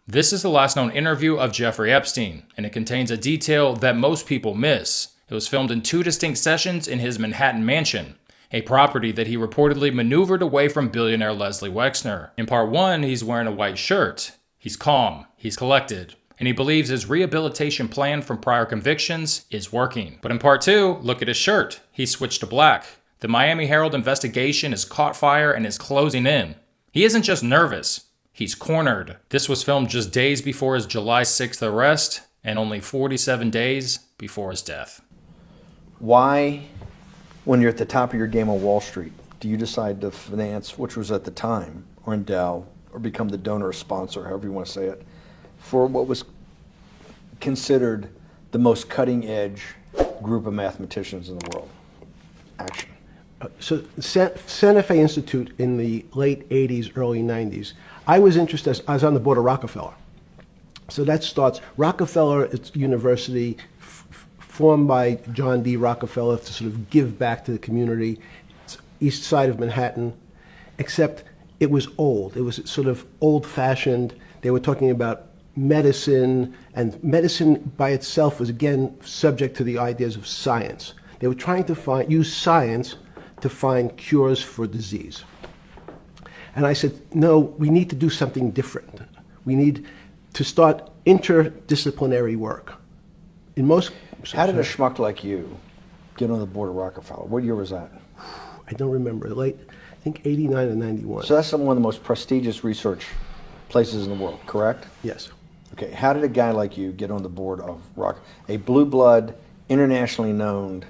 This is the last known interview of Jeffrey Epstein, and it contains a detail that most people miss. It was filmed in 2 distinct sessions in his Manhattan mansion, a property that he reportedly maneuvered away from billionaire Leslie Wexner. In part 1, he's wearing a white shirt. He's calm, he's collected, and he believes his rehabilitation plan from prior convictions is working. But in part 2, look at his shirt. He switched to black. The Miami Herald investigation has caught fire and is closing in. He isn't just nervous, he's cornered. This was filmed just days before his July 6th arrest and only 47 days before his death. Why, when you're at the top of your game on Wall Street, do you decide to finance, which was at the time, or endow, or become the donor or sponsor, however you want to say it, for what was considered the most cutting edge group of mathematicians in the world? Action. So Santa Fe Institute in the late 80s, early 90s, I was interested, I was on the board of Rockefeller. So that starts, Rockefeller, it's university formed by John D. Rockefeller to sort of give back to the community. It's east side of Manhattan, except it was old. It was sort of old-fashioned. They were talking about medicine, and medicine by itself was, again, subject to the ideas of science. They were trying to use science to find cures for disease. And I said, no, we need to do something different. We need to start interdisciplinary work. In most... How did a schmuck like you get on the board of Rockefeller? What year was that? I don't remember. Late, I think 89 or 91. So that's one of the most prestigious research places in the world, correct? Yes. Okay, how did a guy like you get on the board of a blue blood, internationally known,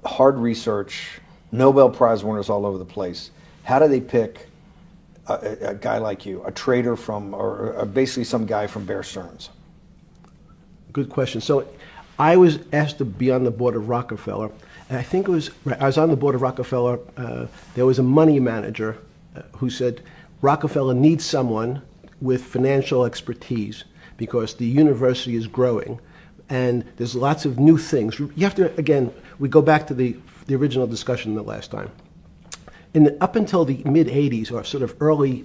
hard research, Nobel Prize winners all over the place? How do they pick a guy like you, a trader from, or basically some guy from Bear Stearns? Good question. So I was asked to be on the board of Rockefeller. And I think it was, I was on the board of Rockefeller. There was a money manager who said, Rockefeller needs someone with financial expertise because the university is growing and there's lots of new things. You have to, again, we go back to the original discussion the last time. Up until the mid-'80s or sort of early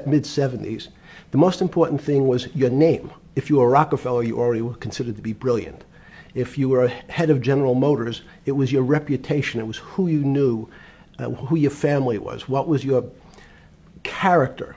mid-'70s, the most important thing was your name. If you were Rockefeller, you already were considered to be brilliant. If you were head of General Motors, it was your reputation. It was who you knew, who your family was, what was your character.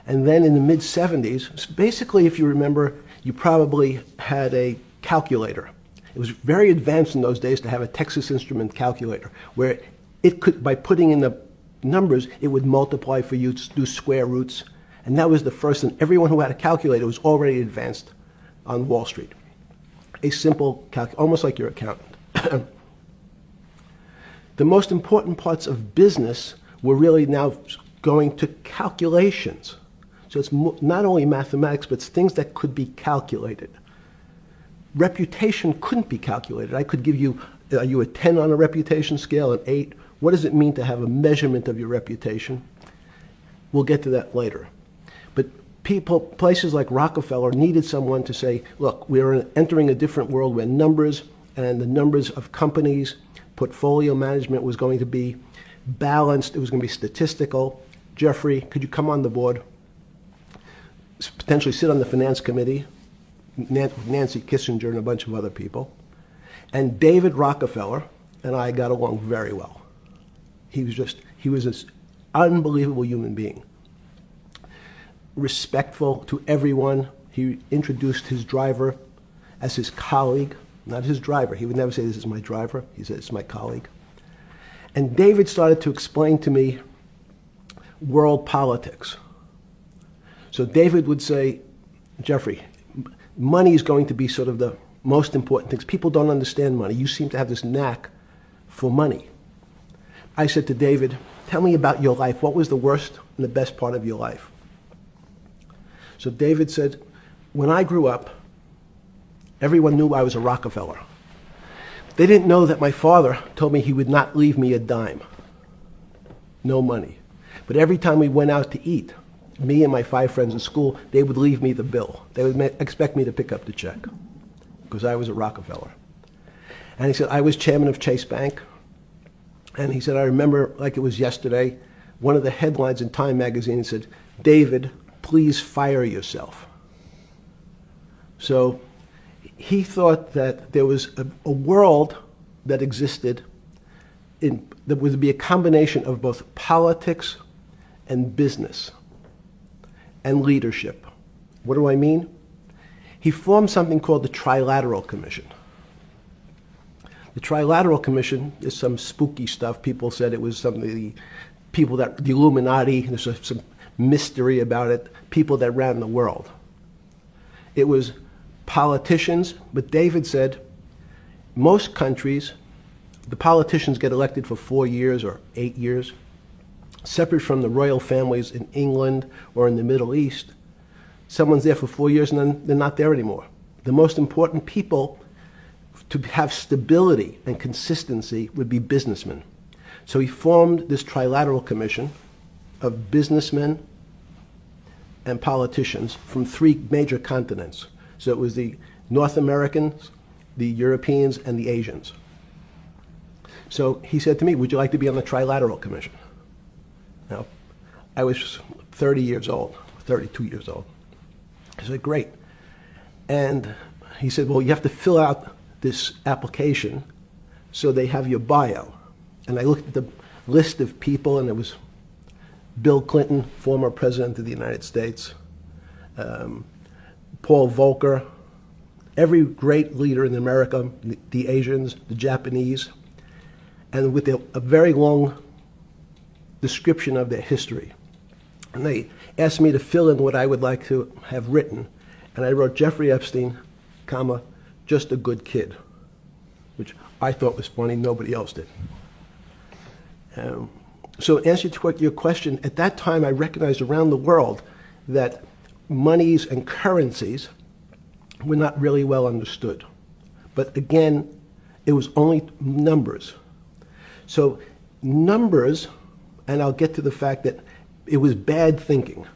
And then in the mid-'70s, basically, if you remember, you probably had a calculator. It was very advanced in those days to have a Texas Instrument calculator, where it could, by putting in the numbers, it would multiply for you to do square roots. And that was the first, and everyone who had a calculator was already advanced on Wall Street. A simple almost like your accountant. The most important parts of business were really now going to calculations. So it's not only mathematics, but it's things that could be calculated. Reputation couldn't be calculated. I could give you, are you a 10 on a reputation scale, an 8? What does it mean to have a measurement of your reputation? We'll get to that later. But places like Rockefeller needed someone to say, look, we're entering a different world where numbers and the numbers of companies, portfolio management was going to be balanced. It was going to be statistical. Jeffrey, could you come on the board? Potentially sit on the finance committee, Nancy Kissinger and a bunch of other people. And David Rockefeller and I got along very well. He was an unbelievable human being. Respectful to everyone. He introduced his driver as his colleague, not his driver. He would never say, this is my driver. He said, it's my colleague. And David started to explain to me world politics. So David would say, Jeffrey, money is going to be sort of the most important things. People don't understand money. You seem to have this knack for money. I said to David, tell me about your life. What was the worst and the best part of your life? So David said, when I grew up, everyone knew I was a Rockefeller. They didn't know that my father told me he would not leave me a dime. No money. But every time we went out to eat, me and my 5 friends in school, they would leave me the bill. They would expect me to pick up the check because I was a Rockefeller. And he said, I was chairman of Chase Bank. And he said, I remember like it was yesterday, one of the headlines in Time magazine said, David please fire yourself. So he thought that there was a world that existed that would be a combination of both politics and business and leadership. What do I mean? He formed something called the Trilateral Commission. The Trilateral Commission is some spooky stuff. People said it was something, the Illuminati, there's some mystery about it, people that ran the world. It was politicians, but David said most countries, the politicians get elected for 4 years or 8 years, separate from the royal families in England or in the Middle East. Someone's there for 4 years and then they're not there anymore. The most important people to have stability and consistency would be businessmen. So he formed this Trilateral Commission of businessmen and politicians from 3 major continents. So it was the North Americans, the Europeans, and the Asians. So he said to me, would you like to be on the Trilateral Commission? Now, I was 30 years old, 32 years old. I said, great. And he said, well, you have to fill out this application so they have your bio. And I looked at the list of people, and it was Bill Clinton, former president of the United States, Paul Volcker, every great leader in America, the Asians, the Japanese, and with a very long description of their history. And they asked me to fill in what I would like to have written. And I wrote Jeffrey Epstein, comma, just a good kid, which I thought was funny, nobody else did. So in answer to your question, at that time I recognized around the world that monies and currencies were not really well understood. But again, it was only numbers. So numbers, and I'll get to the fact that it was bad thinking.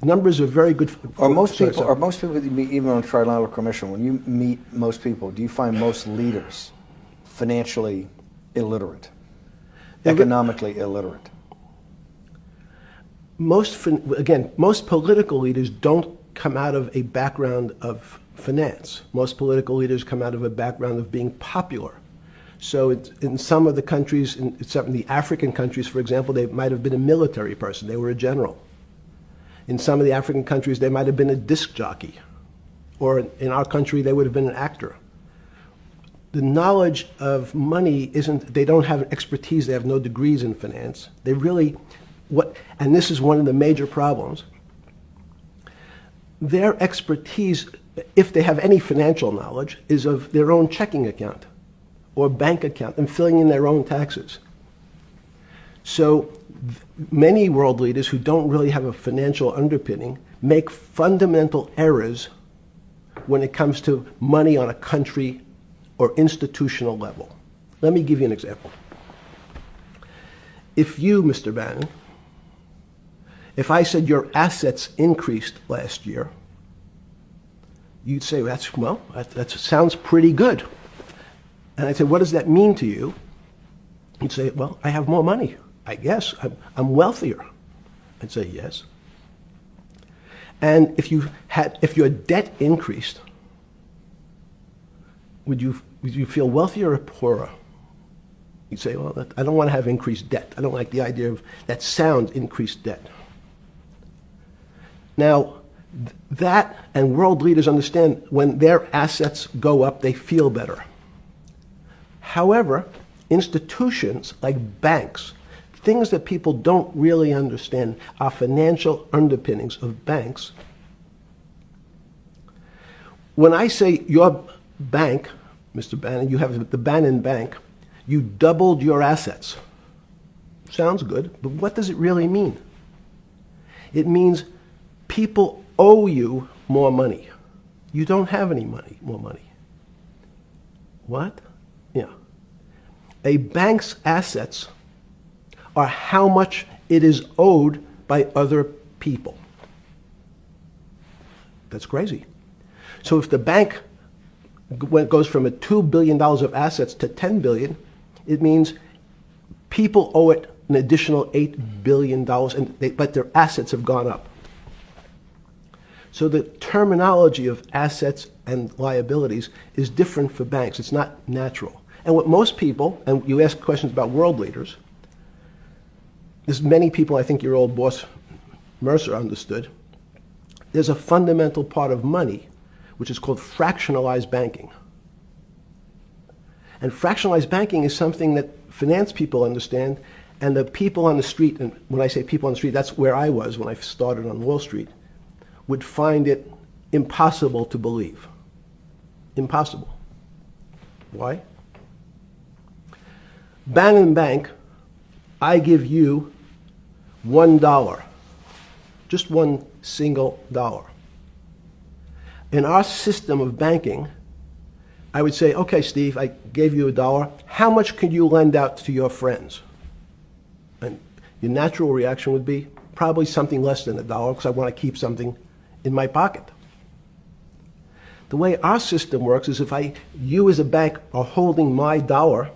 Numbers are very good. Are most people that you meet, even on Trilateral Commission, when you meet most people, do you find most leaders financially illiterate, economically illiterate? Most political leaders don't come out of a background of finance. Most political leaders come out of a background of being popular. So in some of the countries, in some of the African countries, for example, they might have been a military person. They were a general. In some of the African countries, they might have been a disc jockey. Or in our country, they would have been an actor. The knowledge of money they don't have expertise, they have no degrees in finance. They really, and this is one of the major problems, their expertise, if they have any financial knowledge, is of their own checking account or bank account and filling in their own taxes. So many world leaders who don't really have a financial underpinning make fundamental errors when it comes to money on a country or institutional level. Let me give you an example. If you, Mr. Bannon, if I said your assets increased last year, you'd say, that sounds pretty good. And I'd say, what does that mean to you? You'd say, well, I have more money. I guess I'm wealthier. I'd say yes. And if your debt increased, would you feel wealthier or poorer? You'd say, well, I don't want to have increased debt. I don't like the idea of that sound, increased debt. Now, that and world leaders understand when their assets go up, they feel better. However, institutions like banks, things that people don't really understand are financial underpinnings of banks. When I say your bank, Mr. Bannon, you have the Bannon Bank, you doubled your assets. Sounds good, but what does it really mean? It means people owe you more money. You don't have any more money. What? Yeah. A bank's assets are how much it is owed by other people. That's crazy. So if the bank goes from a $2 billion of assets to $10 billion, it means people owe it an additional $8 billion, but their assets have gone up. So the terminology of assets and liabilities is different for banks. It's not natural. And what most people, and you ask questions about world leaders, there's many people, I think your old boss Mercer understood, there's a fundamental part of money which is called fractionalized banking. And fractionalized banking is something that finance people understand, and the people on the street, and when I say people on the street, that's where I was when I started on Wall Street, would find it impossible to believe. Impossible. Why? Bannon Bank, I give you $1, just one single dollar. In our system of banking, I would say, okay, Steve, I gave you $1. How much could you lend out to your friends? And your natural reaction would be probably something less than $1 because I want to keep something in my pocket. The way our system works is if you as a bank are holding my dollar,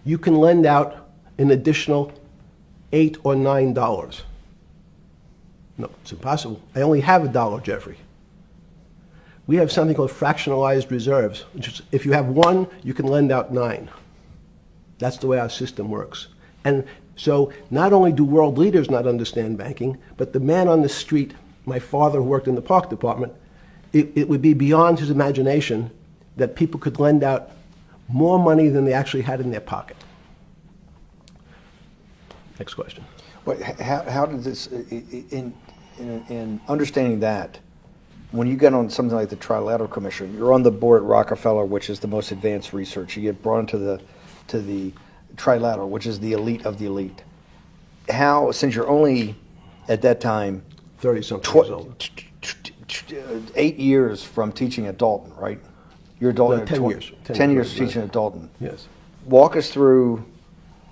you can lend out an additional $8 or $9. No, it's impossible. I only have $1, Jeffrey. We have something called fractionalized reserves, which is if you have 1, you can lend out 9. That's the way our system works. And so not only do world leaders not understand banking, but the man on the street, my father who worked in the park department, it would be beyond his imagination that people could lend out more money than they actually had in their pocket. Next question. Wait, how did this, in understanding that, when you get on something like the Trilateral Commission, you're on the board at Rockefeller, which is the most advanced research. You get brought into the Trilateral, which is the elite of the elite. How, since you're only at that time 30-something years old. 8 years from teaching at Dalton, right? You're a Dalton. No, 10 years. 10 years teaching at Dalton. Yes. Walk us through.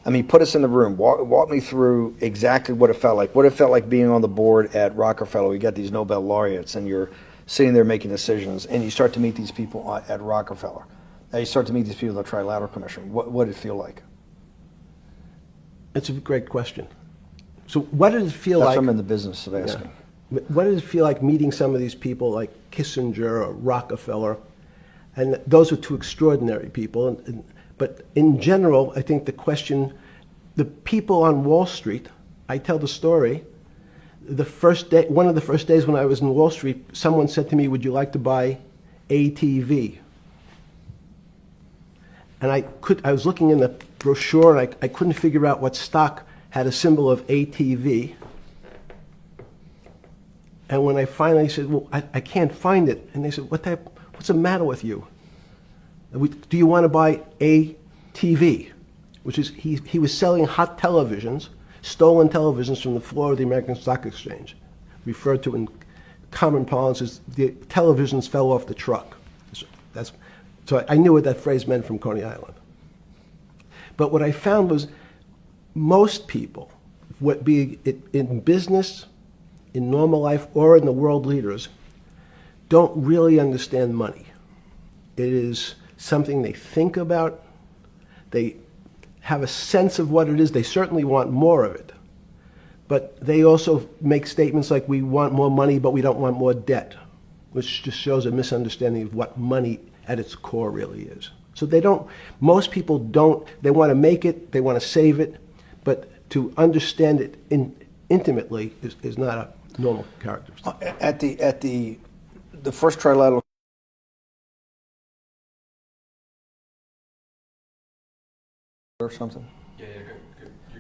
I mean, put us in the room. Walk me through exactly what it felt like. What it felt like being on the board at Rockefeller. You got these Nobel laureates, and you're sitting there making decisions, and you start to meet these people at Rockefeller. And you start to meet these people at the Trilateral Commission. What did it feel like? It's a great question. So what did it feel That's like? what I'm in the business of asking. Yeah. What did it feel like meeting some of these people like Kissinger or Rockefeller? And those are two extraordinary people. But in general, I think the question, the people on Wall Street, I tell the story, the first day, one of the first days when I was in Wall Street, someone said to me, would you like to buy ATV? And I was looking in the brochure and I couldn't figure out what stock had a symbol of ATV. And when I finally said, well, I can't find it. And they said, what's the matter with you? Do you want to buy ATV? Which is, he was selling hot televisions, stolen televisions from the floor of the American Stock Exchange, referred to in common parlance as the televisions fell off the truck. So I knew what that phrase meant from Coney Island. But what I found was most people, be it in business, in normal life, or in the world leaders, don't really understand money. It is something they think about. They have a sense of what it is. They certainly want more of it. But they also make statements like, we want more money, but we don't want more debt, which just shows a misunderstanding of what money at its core really is. So most people don't, they want to make it, they want to save it, but to understand it intimately is not a normal characteristic. At the first Trilateral or something? Yeah,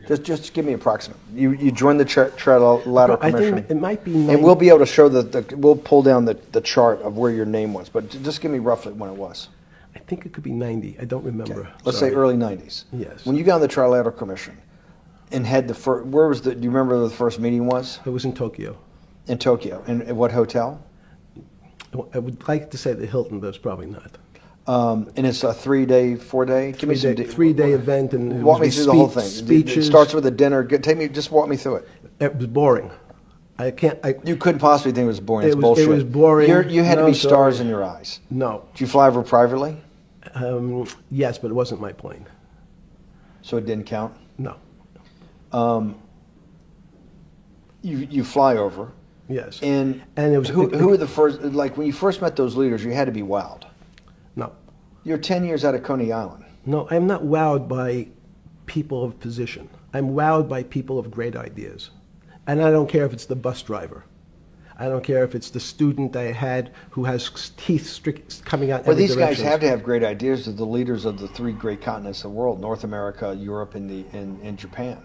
good. Just give me an approximate. You joined the Trilateral Commission. I think it might be. And we'll be able to show we'll pull down the chart of where your name was, but just give me roughly when it was. I think it could be 90. I don't remember. Okay. Let's say early 90s. Yes. When you got on the Trilateral Commission and had where was do you remember where the first meeting was? It was in Tokyo. In Tokyo. And at what hotel? I would like to say the Hilton, but it's probably not. And it's a 3-day, 4-day? Give me some 3-day event, and walk me through the whole thing. Speeches. It starts with a dinner. Just walk me through it. It was boring. You couldn't possibly think it was boring. It's It bullshit. was boring. You had to be stars in your eyes. No. Did you fly over privately? Yes, but it wasn't my plane. So it didn't count? No. You fly over. Yes. And it was who were the first? Like when you first met those leaders, you had to be wowed. No. You're 10 years out of Coney Island. No, I'm not wowed by people of position. I'm wowed by people of great ideas. And I don't care if it's the bus driver. I don't care if it's the student I had who has teeth coming out. Well, these guys have to have great ideas. They're the leaders of the three great continents of the world: North America, Europe, and Japan.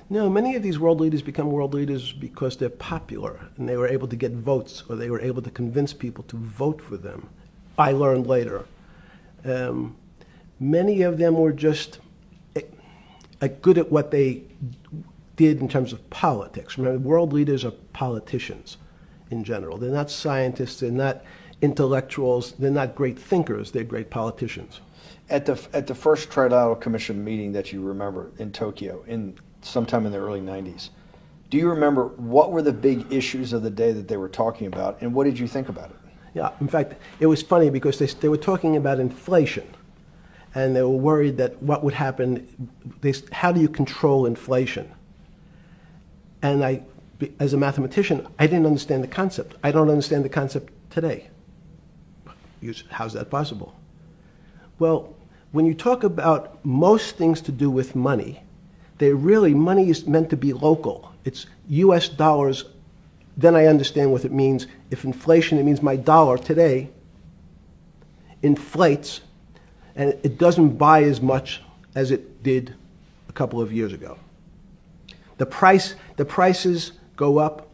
No, many of these world leaders become world leaders because they're popular and they were able to get votes, or they were able to convince people to vote for them. I learned later. Many of them were just good at what they did in terms of politics. Remember, world leaders are politicians in general. They're not scientists, they're not intellectuals, they're not great thinkers, they're great politicians. At the first Trilateral Commission meeting that you remember in Tokyo, sometime in the early 90s, do you remember what were the big issues of the day that they were talking about, and what did you think about it? Yeah, in fact, it was funny because they were talking about inflation, and they were worried that what would happen, how do you control inflation? And as a mathematician, I didn't understand the concept. I don't understand the concept today. How's that possible? Well, when you talk about most things to do with money, money is meant to be local. It's US dollars. Then I understand what it means. If inflation, it means my dollar today inflates, and it doesn't buy as much as it did a couple of years ago. The prices go up.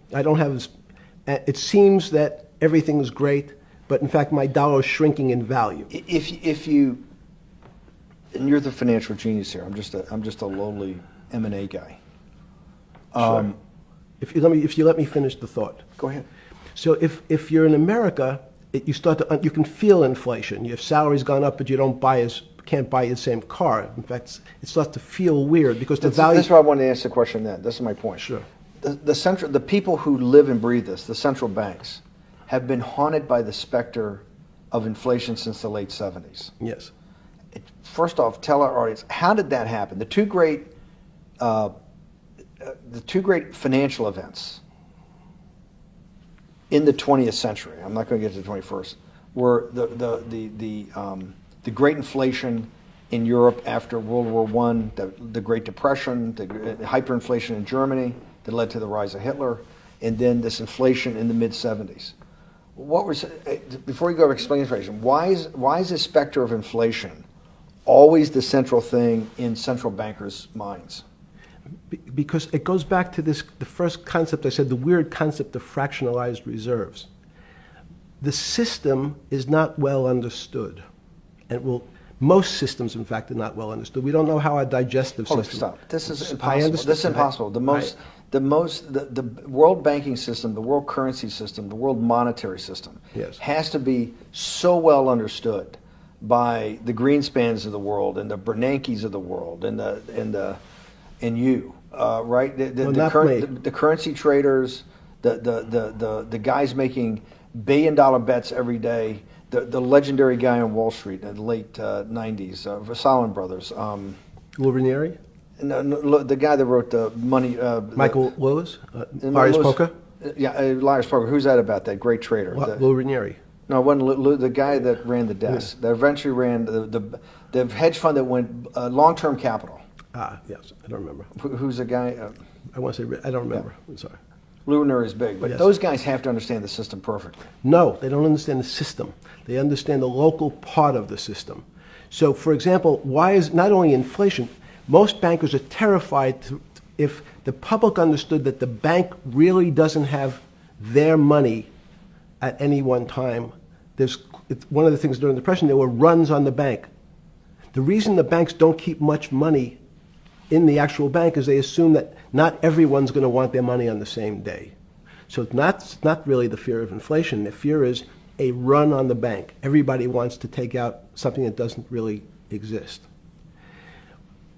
It seems that everything is great, but in fact my dollar is shrinking in value. If you, and you're the financial genius here. I'm just a lowly M&A guy. Sure. If you let me finish the thought. Go ahead. So if you're in America, you can feel inflation. Your salary's gone up, but you can't buy the same car. In fact, it starts to feel weird because the value. That's why I wanted to ask the question then. This is my point. Sure. The people who live and breathe this, the central banks, have been haunted by the specter of inflation since the late 70s. Yes. First off, tell our audience, how did that happen? The two great financial events in the 20th century, I'm not going to get to the 21st, were the great inflation in Europe after World War I, the Great Depression, the hyperinflation in Germany that led to the rise of Hitler, and then this inflation in the mid-70s. Before you go to explain inflation, why is this specter of inflation always the central thing in central bankers' minds? Because it goes back to the first concept I said, the weird concept of fractionalized reserves. The system is not well understood. And most systems, in fact, are not well understood. We don't know how our digestive system. Stop. This is impossible. This is impossible. The world banking system, the world currency system, the world monetary system has to be so well understood by the Greenspans of the world and the Bernankes of the world and you, right? The currency traders, the guys making billion-dollar bets every day. The legendary guy on Wall Street in the late 90s, Salomon Brothers. Lou Ranieri? No, the guy that wrote the money. Michael Lewis? Liar's Poker? Yeah, Liar's Poker. Who's that about, that great trader? Lou Ranieri. No, it wasn't Lou, the guy that ran the desk, that eventually ran the hedge fund that went long-term capital. Yes, I don't remember. Who's the guy? I want to say, I don't remember. I'm sorry. Lou Ranieri is big, but those guys have to understand the system perfectly. No, they don't understand the system. They understand the local part of the system. So, for example, why is not only inflation, most bankers are terrified if the public understood that the bank really doesn't have their money at any one time. It's one of the things during the Depression, there were runs on the bank. The reason the banks don't keep much money in the actual bank is they assume that not everyone's going to want their money on the same day. So it's not really the fear of inflation. The fear is a run on the bank. Everybody wants to take out something that doesn't really exist.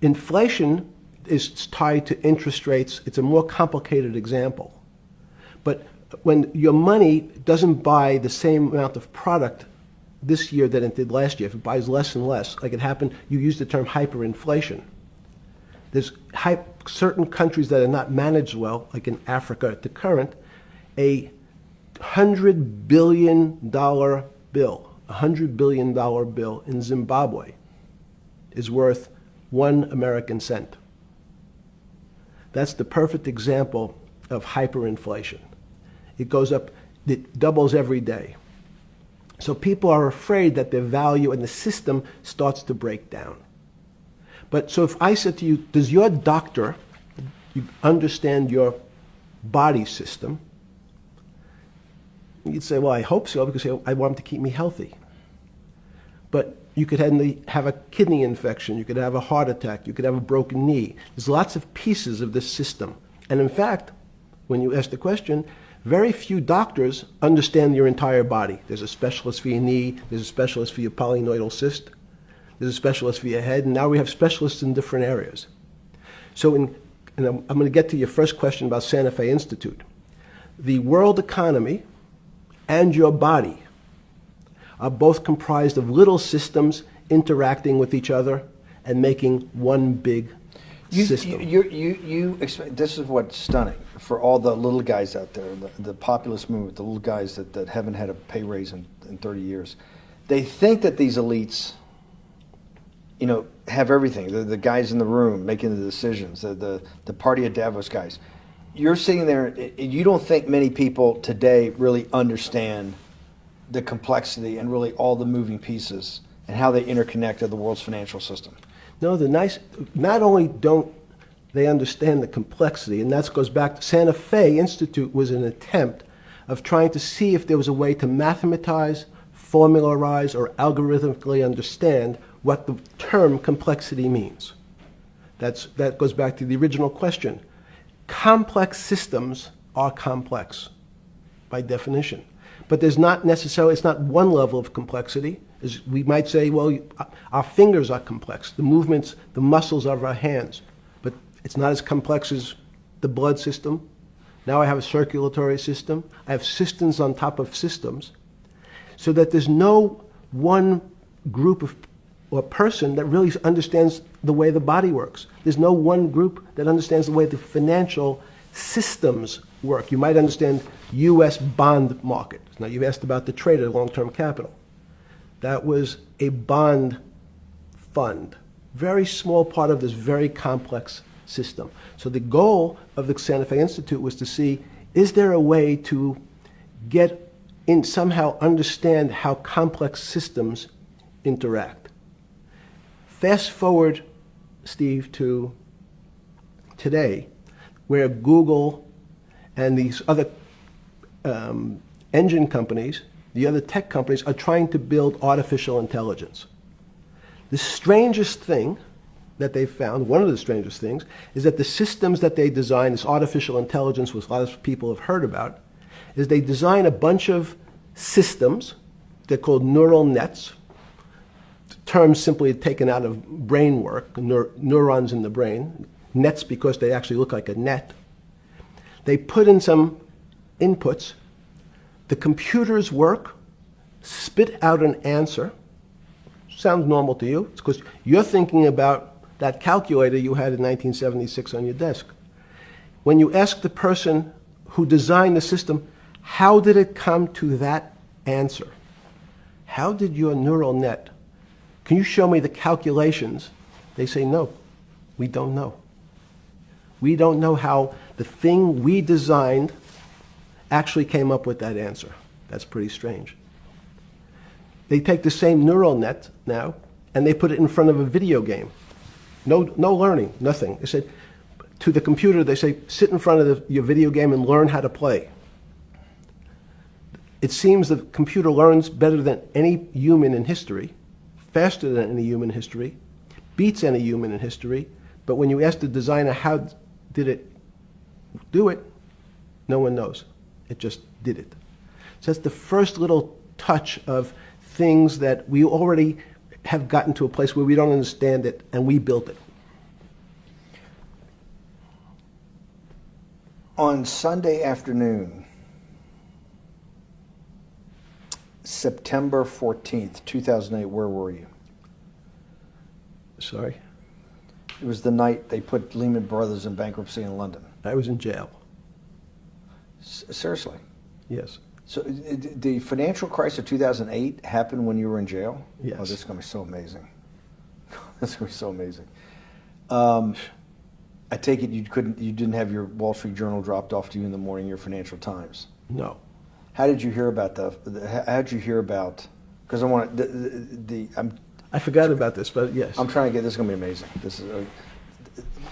Inflation is tied to interest rates. It's a more complicated example. But when your money doesn't buy the same amount of product this year than it did last year, if it buys less and less, like it happened, you used the term hyperinflation. There's certain countries that are not managed well, like in Africa at the current, A $100 billion bill, $100 billion bill in Zimbabwe is worth 1 American cent. That's the perfect example of hyperinflation. It goes up, it doubles every day. So people are afraid that their value and the system starts to break down. But so if I said to you, does your doctor understand your body system? You'd say, well, I hope so, because I want him to keep me healthy. But you could have a kidney infection, you could have a heart attack, you could have a broken knee. There's lots of pieces of this system. And in fact, when you ask the question, very few doctors understand your entire body. There's a specialist for your knee, there's a specialist for your polynoidal cyst, there's a specialist for your head, and now we have specialists in different areas. So and I'm going to get to your first question about Santa Fe Institute. The world economy and your body are both comprised of little systems interacting with each other and making one big system. This is what's stunning for all the little guys out there, the populist movement, the little guys that haven't had a pay raise in 30 years. They think that these elites, have everything. The guys in the room making the decisions, the party at Davos guys. You're sitting there, you don't think many people today really understand the complexity and really all the moving pieces and how they interconnect to the world's financial system. No, not only don't they understand the complexity, and that goes back to Santa Fe Institute was an attempt of trying to see if there was a way to mathematize, formularize, or algorithmically understand what the term complexity means. That goes back to the original question. Complex systems are complex by definition. But there's not necessarily, it's not one level of complexity. As we might say, well, our fingers are complex, the movements, the muscles of our hands. But it's not as complex as the blood system. Now I have a circulatory system. I have systems on top of systems. So that there's no one group of or person that really understands the way the body works. There's no one group that understands the way the financial systems work. You might understand U.S. bond market. Now, you've asked about the trade of long-term capital. That was a bond fund, very small part of this very complex system. So the goal of the Santa Fe Institute was to see, is there a way to get in, somehow understand how complex systems interact? Fast forward, Steve, to today, where Google and these other engine companies, the other tech companies, are trying to build artificial intelligence. The strangest thing that they've found, one of the strangest things, is that the systems that they design, this artificial intelligence, which a lot of people have heard about, is they design a bunch of systems. They're called neural nets. Terms simply taken out of brain work, neurons in the brain. Nets because they actually look like a net. They put in some inputs. The computers work, spit out an answer. Sounds normal to you. It's because you're thinking about that calculator you had in 1976 on your desk. When you ask the person who designed the system, how did it come to that answer? How did your neural net, can you show me the calculations? They say, no, we don't know. We don't know how the thing we designed actually came up with that answer. That's pretty strange. They take the same neural net now and they put it in front of a video game. No learning, nothing. They said to the computer, they say, sit in front of your video game and learn how to play. It seems the computer learns better than any human in history, faster than any human in history, beats any human in history, but when you ask the designer how did it do it, no one knows. It just did it. So that's the first little touch of things that we already have gotten to a place where we don't understand it and we built it. On Sunday afternoon, September 14th, 2008, where were you? Sorry? It was the night they put Lehman Brothers in bankruptcy in London. I was in jail. Seriously. Yes. So the financial crisis of 2008 happened when you were in jail? Yes. Oh, this is going to be so amazing. This is going to be so amazing. I take it you didn't have your Wall Street Journal dropped off to you in the morning, your Financial Times. No. How did you hear about because I want I forgot about this, but yes. I'm trying to get, this is going to be amazing.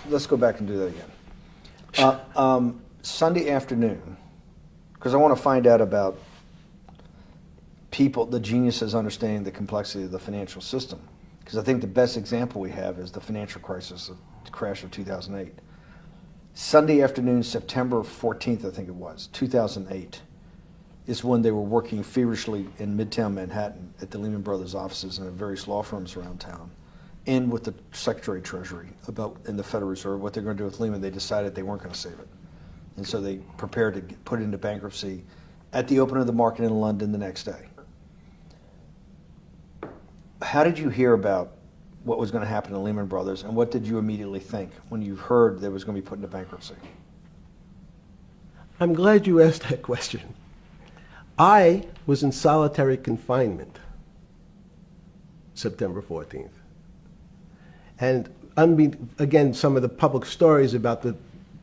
Let's go back and do that again. Sunday afternoon, because I want to find out about people, the geniuses understanding the complexity of the financial system. Because I think the best example we have is the financial crisis, the crash of 2008. Sunday afternoon, September 14th, I think it was, 2008, is when they were working feverishly in Midtown Manhattan at the Lehman Brothers offices and at various law firms around town, and with the Secretary of Treasury in the Federal Reserve, what they're going to do with Lehman. They decided they weren't going to save it. And so they prepared to put it into bankruptcy at the open of the market in London the next day. How did you hear about what was going to happen to Lehman Brothers, and what did you immediately think when you heard that it was going to be put into bankruptcy? I'm glad you asked that question. I was in solitary confinement September 14th. And again, some of the public stories about the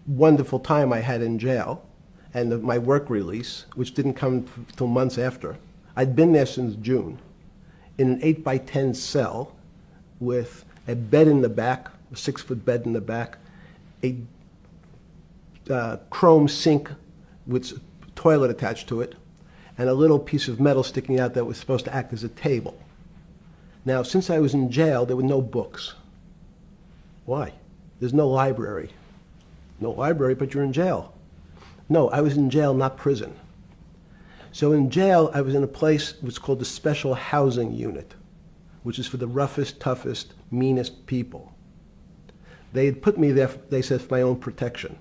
wonderful time I had in jail and my work release, which didn't come till months after. I'd been there since June, in an 8x10 cell with a bed in the back, a 6-foot bed in the back, a chrome sink with a toilet attached to it, and a little piece of metal sticking out that was supposed to act as a table. Now, since I was in jail, there were no books. Why? There's no library. No library, but you're in jail. No, I was in jail, not prison. So in jail, I was in a place what's called the Special Housing Unit, which is for the roughest, toughest, meanest people. They had put me there, they said, for my own protection.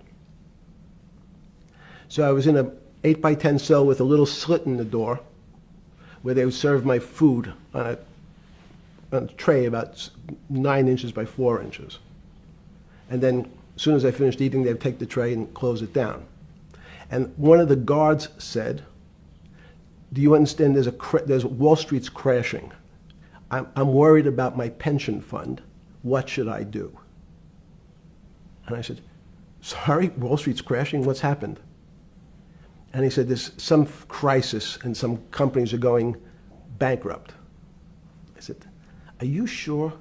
So I was in a 8x10 cell with a little slit in the door where they would serve my food on a tray about 9 inches by 4 inches. And then as soon as I finished eating, they'd take the tray and close it down. And one of the guards said, do you understand there's Wall Street's crashing. I'm worried about my pension fund. What should I do? And I said, sorry, Wall Street's crashing? What's happened? And he said, there's some crisis and some companies are going bankrupt. I said, are you sure?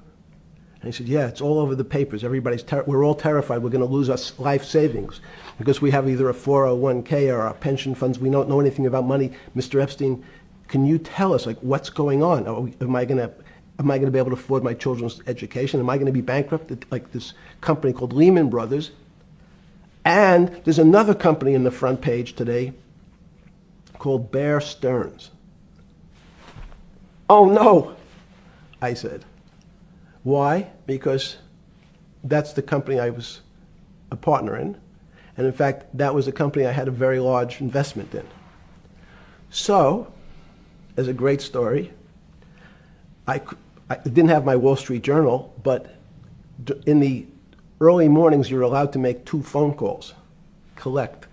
And he said, yeah, it's all over the papers. We're all terrified we're going to lose our life savings because we have either a 401k or our pension funds. We don't know anything about money. Mr. Epstein, can you tell us, like, what's going on? Am I going to be able to afford my children's education? Am I going to be bankrupt like this company called Lehman Brothers? And there's another company in the front page today called Bear Stearns. Oh, no, I said. Why? Because that's the company I was a partner in. And in fact, that was a company I had a very large investment in. So, as a great story, I didn't have my Wall Street Journal, but in the early mornings, you're allowed to make 2 phone calls, collect.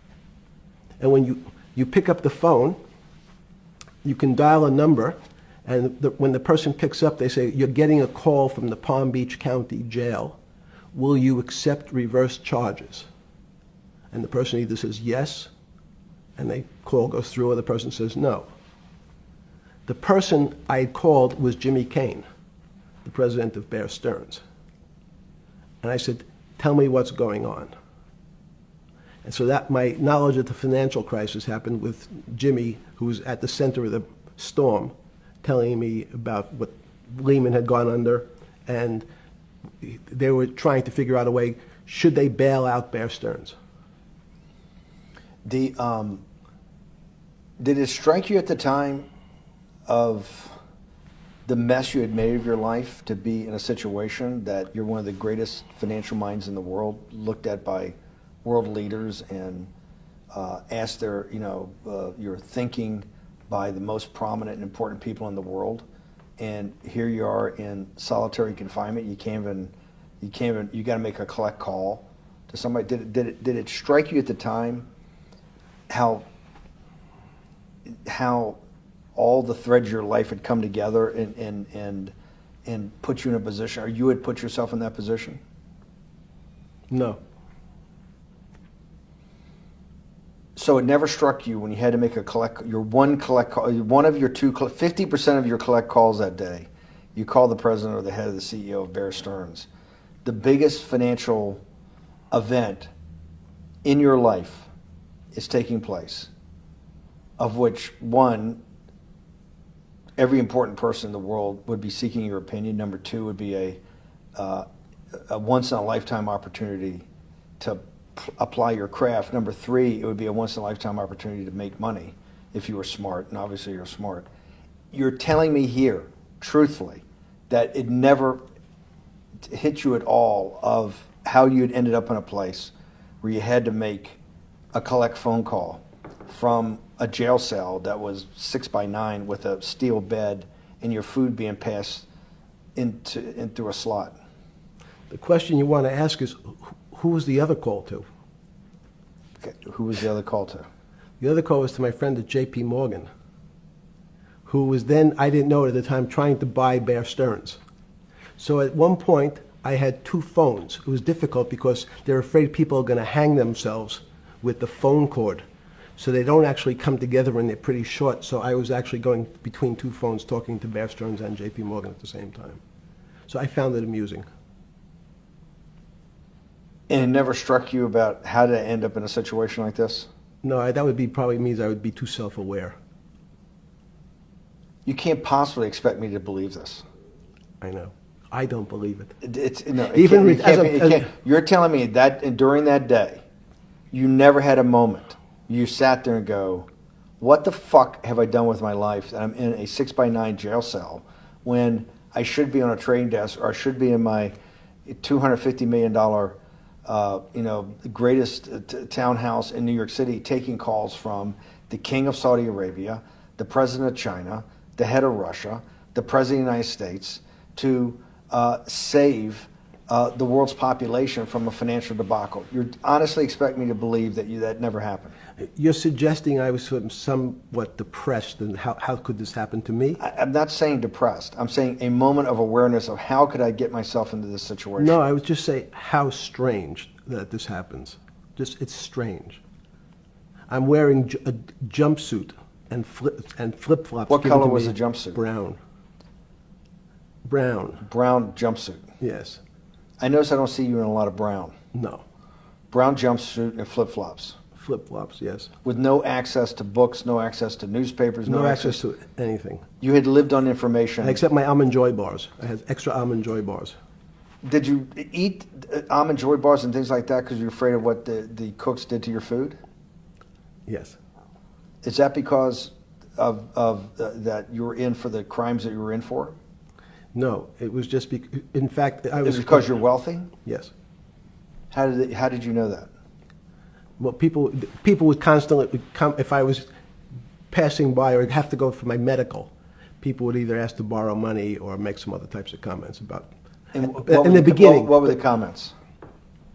And when you pick up the phone, you can dial a number, and when the person picks up, they say, you're getting a call from the Palm Beach County Jail. Will you accept reverse charges? And the person either says yes, and the call goes through, or the person says no. The person I had called was Jimmy Kane, the president of Bear Stearns. And I said, tell me what's going on. And so that my knowledge of the financial crisis happened with Jimmy, who was at the center of the storm, telling me about what Lehman had gone under, and they were trying to figure out a way, should they bail out Bear Stearns? Did it strike you at the time of the mess you had made of your life to be in a situation that you're one of the greatest financial minds in the world, looked at by world leaders and asked your thinking by the most prominent and important people in the world, and here you are in solitary confinement. You got to make a collect call to somebody. Did it strike you at the time how all the threads of your life had come together and put you in a position, or you had put yourself in that position? No. So it never struck you when you had to make one of your 50% of your collect calls that day, you call the president or the head of the CEO of Bear Stearns. The biggest financial event in your life is taking place, of which one, every important person in the world would be seeking your opinion. Number two would be a once-in-a-lifetime opportunity to apply your craft. Number three, it would be a once-in-a-lifetime opportunity to make money if you were smart, and obviously you're smart. You're telling me here, truthfully, that it never hit you at all of how you'd ended up in a place where you had to make a collect phone call from a jail cell that was 6x9 with a steel bed and your food being passed in through a slot. The question you want to ask is, who was the other call to? Okay. Who was the other call to? The other call was to my friend at J.P. Morgan, who was then, I didn't know it at the time, trying to buy Bear Stearns. So at one point, I had two phones. It was difficult because they're afraid people are going to hang themselves with the phone cord. So they don't actually come together and they're pretty short. So I was actually going between two phones talking to Bear Stearns and J.P. Morgan at the same time. So I found it amusing. And it never struck you about how to end up in a situation like this? No, that would be probably means I would be too self-aware. You can't possibly expect me to believe this. I know. I don't believe it. You're telling me that during that day, you never had a moment. You sat there and go, what the fuck have I done with my life that I'm in a 6x9 jail cell when I should be on a trading desk, or I should be in my $250 million greatest townhouse in New York City, taking calls from the king of Saudi Arabia, the president of China, the head of Russia, the president of the United States, to save the world's population from a financial debacle. You honestly expect me to believe that that never happened? You're suggesting I was somewhat depressed, and how could this happen to me? I'm not saying depressed. I'm saying a moment of awareness of how could I get myself into this situation. No, I would just say how strange that this happens. It's strange. I'm wearing a jumpsuit and flip-flops. What color was the jumpsuit? Brown. Brown jumpsuit. Yes. I notice I don't see you in a lot of brown. No. Brown jumpsuit and flip-flops. Flip-flops, yes. With no access to books, no access to newspapers, no access to anything. You had lived on information. Except my Almond Joy bars. I had extra Almond Joy bars. Did you eat Almond Joy bars and things like that because you're afraid of what the cooks did to your food? Yes. Is that because of that you were in for the crimes that you were in for? No, it was just in fact, I was. Is it because you're wealthy? Yes. How did you know that? Well, people would constantly come if I was passing by or have to go for my medical. People would either ask to borrow money or make some other types of comments about. In the beginning, what were the comments?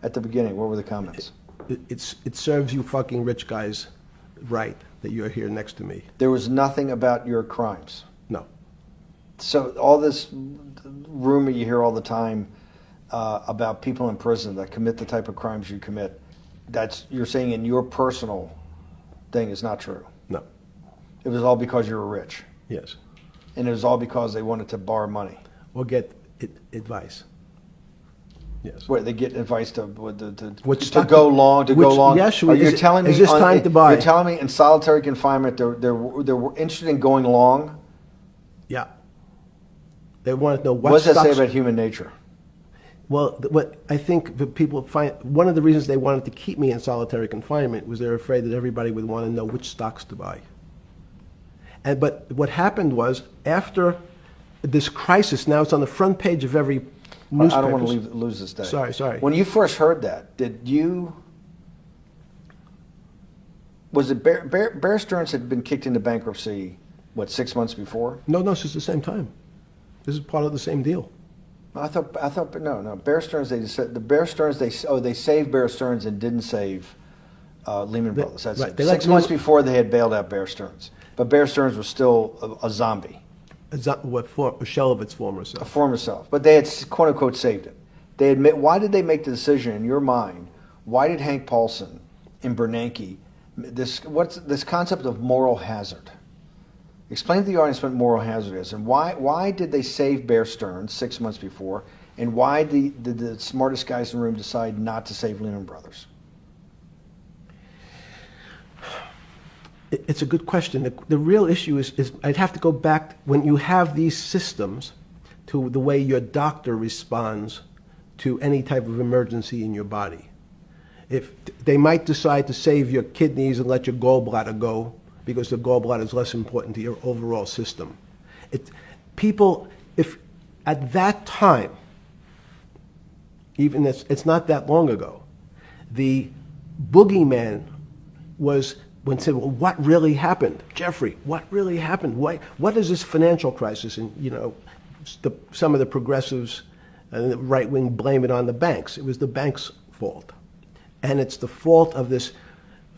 At the beginning, what were the comments? It serves you fucking rich guys right that you're here next to me. There was nothing about your crimes. No. So all this rumor you hear all the time about people in prison that commit the type of crimes you commit, you're saying in your personal thing is not true. No. It was all because you were rich. Yes. And it was all because they wanted to borrow money. Or get advice. Yes. Where they get advice to go long. Yes. You're telling me is this time to buy? You're telling me in solitary confinement they were interested in going long. Yeah. They want to know what does that say about human nature? Well, what I think the people find, one of the reasons they wanted to keep me in solitary confinement was they're afraid that everybody would want to know which stocks to buy. But what happened was, after this crisis, now it's on the front page of every newspaper. I don't want to lose this day. Sorry. When you first heard that, was it Bear Stearns had been kicked into bankruptcy, 6 months before? No, this is the same time. This is part of the same deal. I thought no. Bear Stearns, they saved Bear Stearns and didn't save Lehman Brothers. That's right. it. They let 6 months before they had bailed out Bear Stearns. But Bear Stearns was still a zombie, a shell of its former a self. former self. But they had, quote unquote, saved it. They admit. Why did they make the decision in your mind? Why did Hank Paulson and Bernanke, what's this concept of moral hazard? Explain to the audience what moral hazard is, and why did they save Bear Stearns 6 months before, and why did the smartest guys in the room decide not to save Lehman Brothers? It's a good question. The real issue is I'd have to go back when you have these systems to the way your doctor responds to any type of emergency in your body. If they might decide to save your kidneys and let your gallbladder go because the gallbladder is less important to your overall system. If at that time, even it's not that long ago, the boogeyman was when said, well, what really happened? Jeffrey, what really happened? What is this financial crisis? And, some of the progressives and the right wing blame it on the banks. It was the banks' fault. And it's the fault of this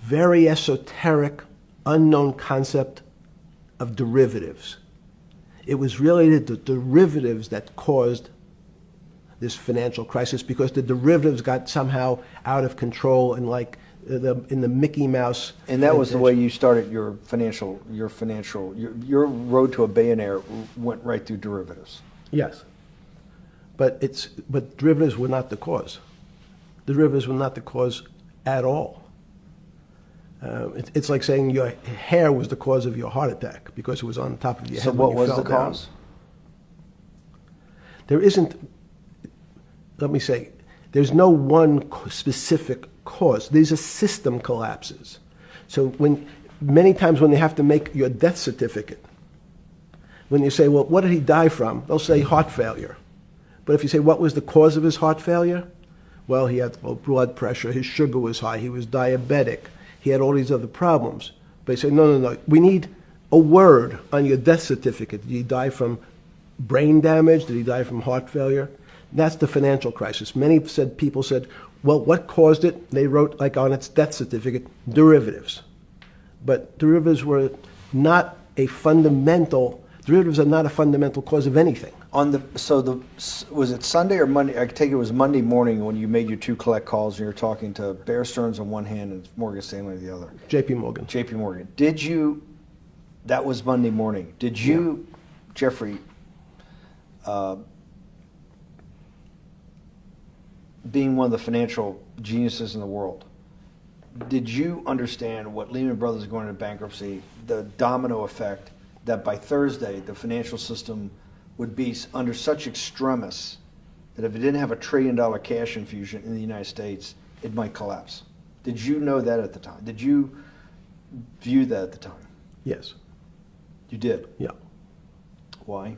very esoteric, unknown concept of derivatives. It was really the derivatives that caused this financial crisis because the derivatives got somehow out of control and in the Mickey Mouse. And that was the way you started your road to a billionaire went right through derivatives. Yes. But derivatives were not the cause. Derivatives were not the cause at all. It's like saying your hair was the cause of your heart attack because it was on top of your head. So what was the down. cause? There isn't, let me say, there's no one specific cause. These are system collapses. So many times when they have to make your death certificate, when you say, well, what did he die from? They'll say heart failure. But if you say, what was the cause of his heart failure? Well, he had low blood pressure, his sugar was high, he was diabetic, he had all these other problems. But they say, no, we need a word on your death certificate. Did he die from brain damage? Did he die from heart failure? That's the financial crisis. Many people said, well, what caused it? They wrote, like on its death certificate, derivatives. But derivatives are not a fundamental cause of anything. Was it Sunday or Monday? I take it was Monday morning when you made your two collect calls and you were talking to Bear Stearns on one hand and Morgan Stanley on the other. J.P. Morgan. J.P. Morgan. Did you? That was Monday morning. Did you, Jeffrey? Being one of the financial geniuses in the world, did you understand what Lehman Brothers going into bankruptcy, the domino effect, that by Thursday the financial system would be under such extremis that if it didn't have $1 trillion cash infusion in the United States, it might collapse? Did you know that at the time? Did you view that at the time? Yes. You did? Yeah. Why?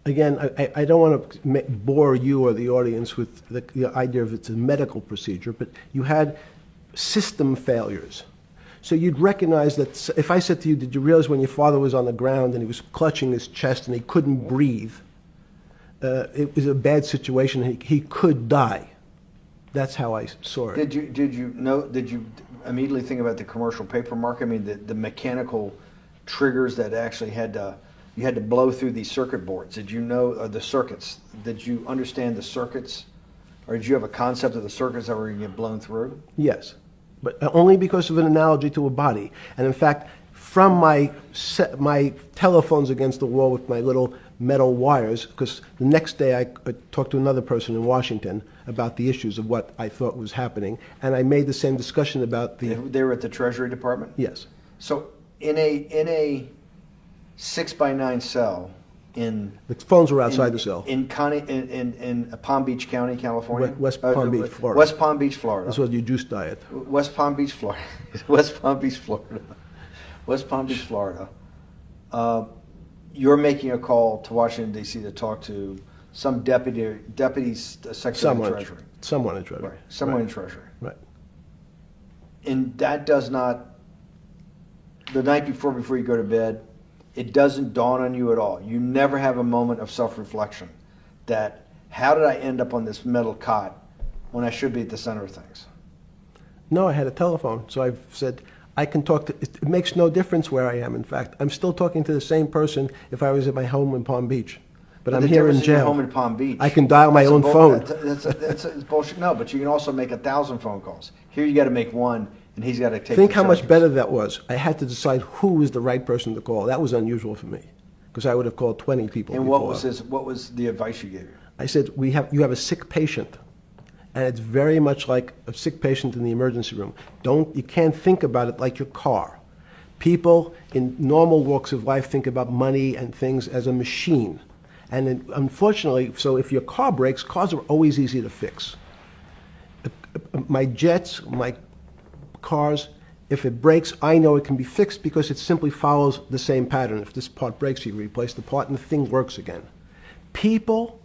Again, I don't want to bore you or the audience with the idea of it's a medical procedure, but you had system failures. So you'd recognize that if I said to you, did you realize when your father was on the ground and he was clutching his chest and he couldn't breathe, it was a bad situation, he could die. That's how I saw it. Did you immediately think about the commercial paper market? I mean, the mechanical triggers that actually you had to blow through these circuit boards. Did you know the circuits? Did you understand the circuits? Or did you have a concept of the circuits that were going to get blown through? Yes, but only because of an analogy to a body. And in fact, from my telephones against the wall with my little metal wires, because the next day I talked to another person in Washington about the issues of what I thought was happening, and I made the same discussion about the... They were at the Treasury Department? Yes. So in a 6x9 cell in... The phones were outside the cell. In Palm Beach County, California? West Palm Beach, Florida. West Palm Beach, Florida. This was your juice diet. West Palm Beach, Florida. West Palm Beach, Florida. West Palm Beach, Florida. You're making a call to Washington, D.C. to talk to some deputy secretary of Treasury. Someone in Treasury. Right. Someone in Treasury. Right. And that does not, the night before you go to bed, it doesn't dawn on you at all. You never have a moment of self-reflection that, how did I end up on this metal cot when I should be at the center of things? No, I had a telephone. So I've said, I can talk to, it makes no difference where I am. In fact, I'm still talking to the same person if I was at my home in Palm Beach. But I'm the here in difference your jail. home in Palm Beach. I can dial my own phone. That's bullshit. No, but you can also make 1,000 phone calls. Here you got to make one, and he's got to take. Think the how much charges. better that was. I had to decide who was the right person to call. That was unusual for me, because I would have called 20 people. And before. what was the advice you gave you? I said, you have a sick patient, and it's very much like a sick patient in the emergency room. You can't think about it like your car. People in normal walks of life think about money and things as a machine. And unfortunately, so if your car breaks, cars are always easy to fix. My jets, my cars, if it breaks, I know it can be fixed because it simply follows the same pattern. If this part breaks, you replace the part and the thing works again. People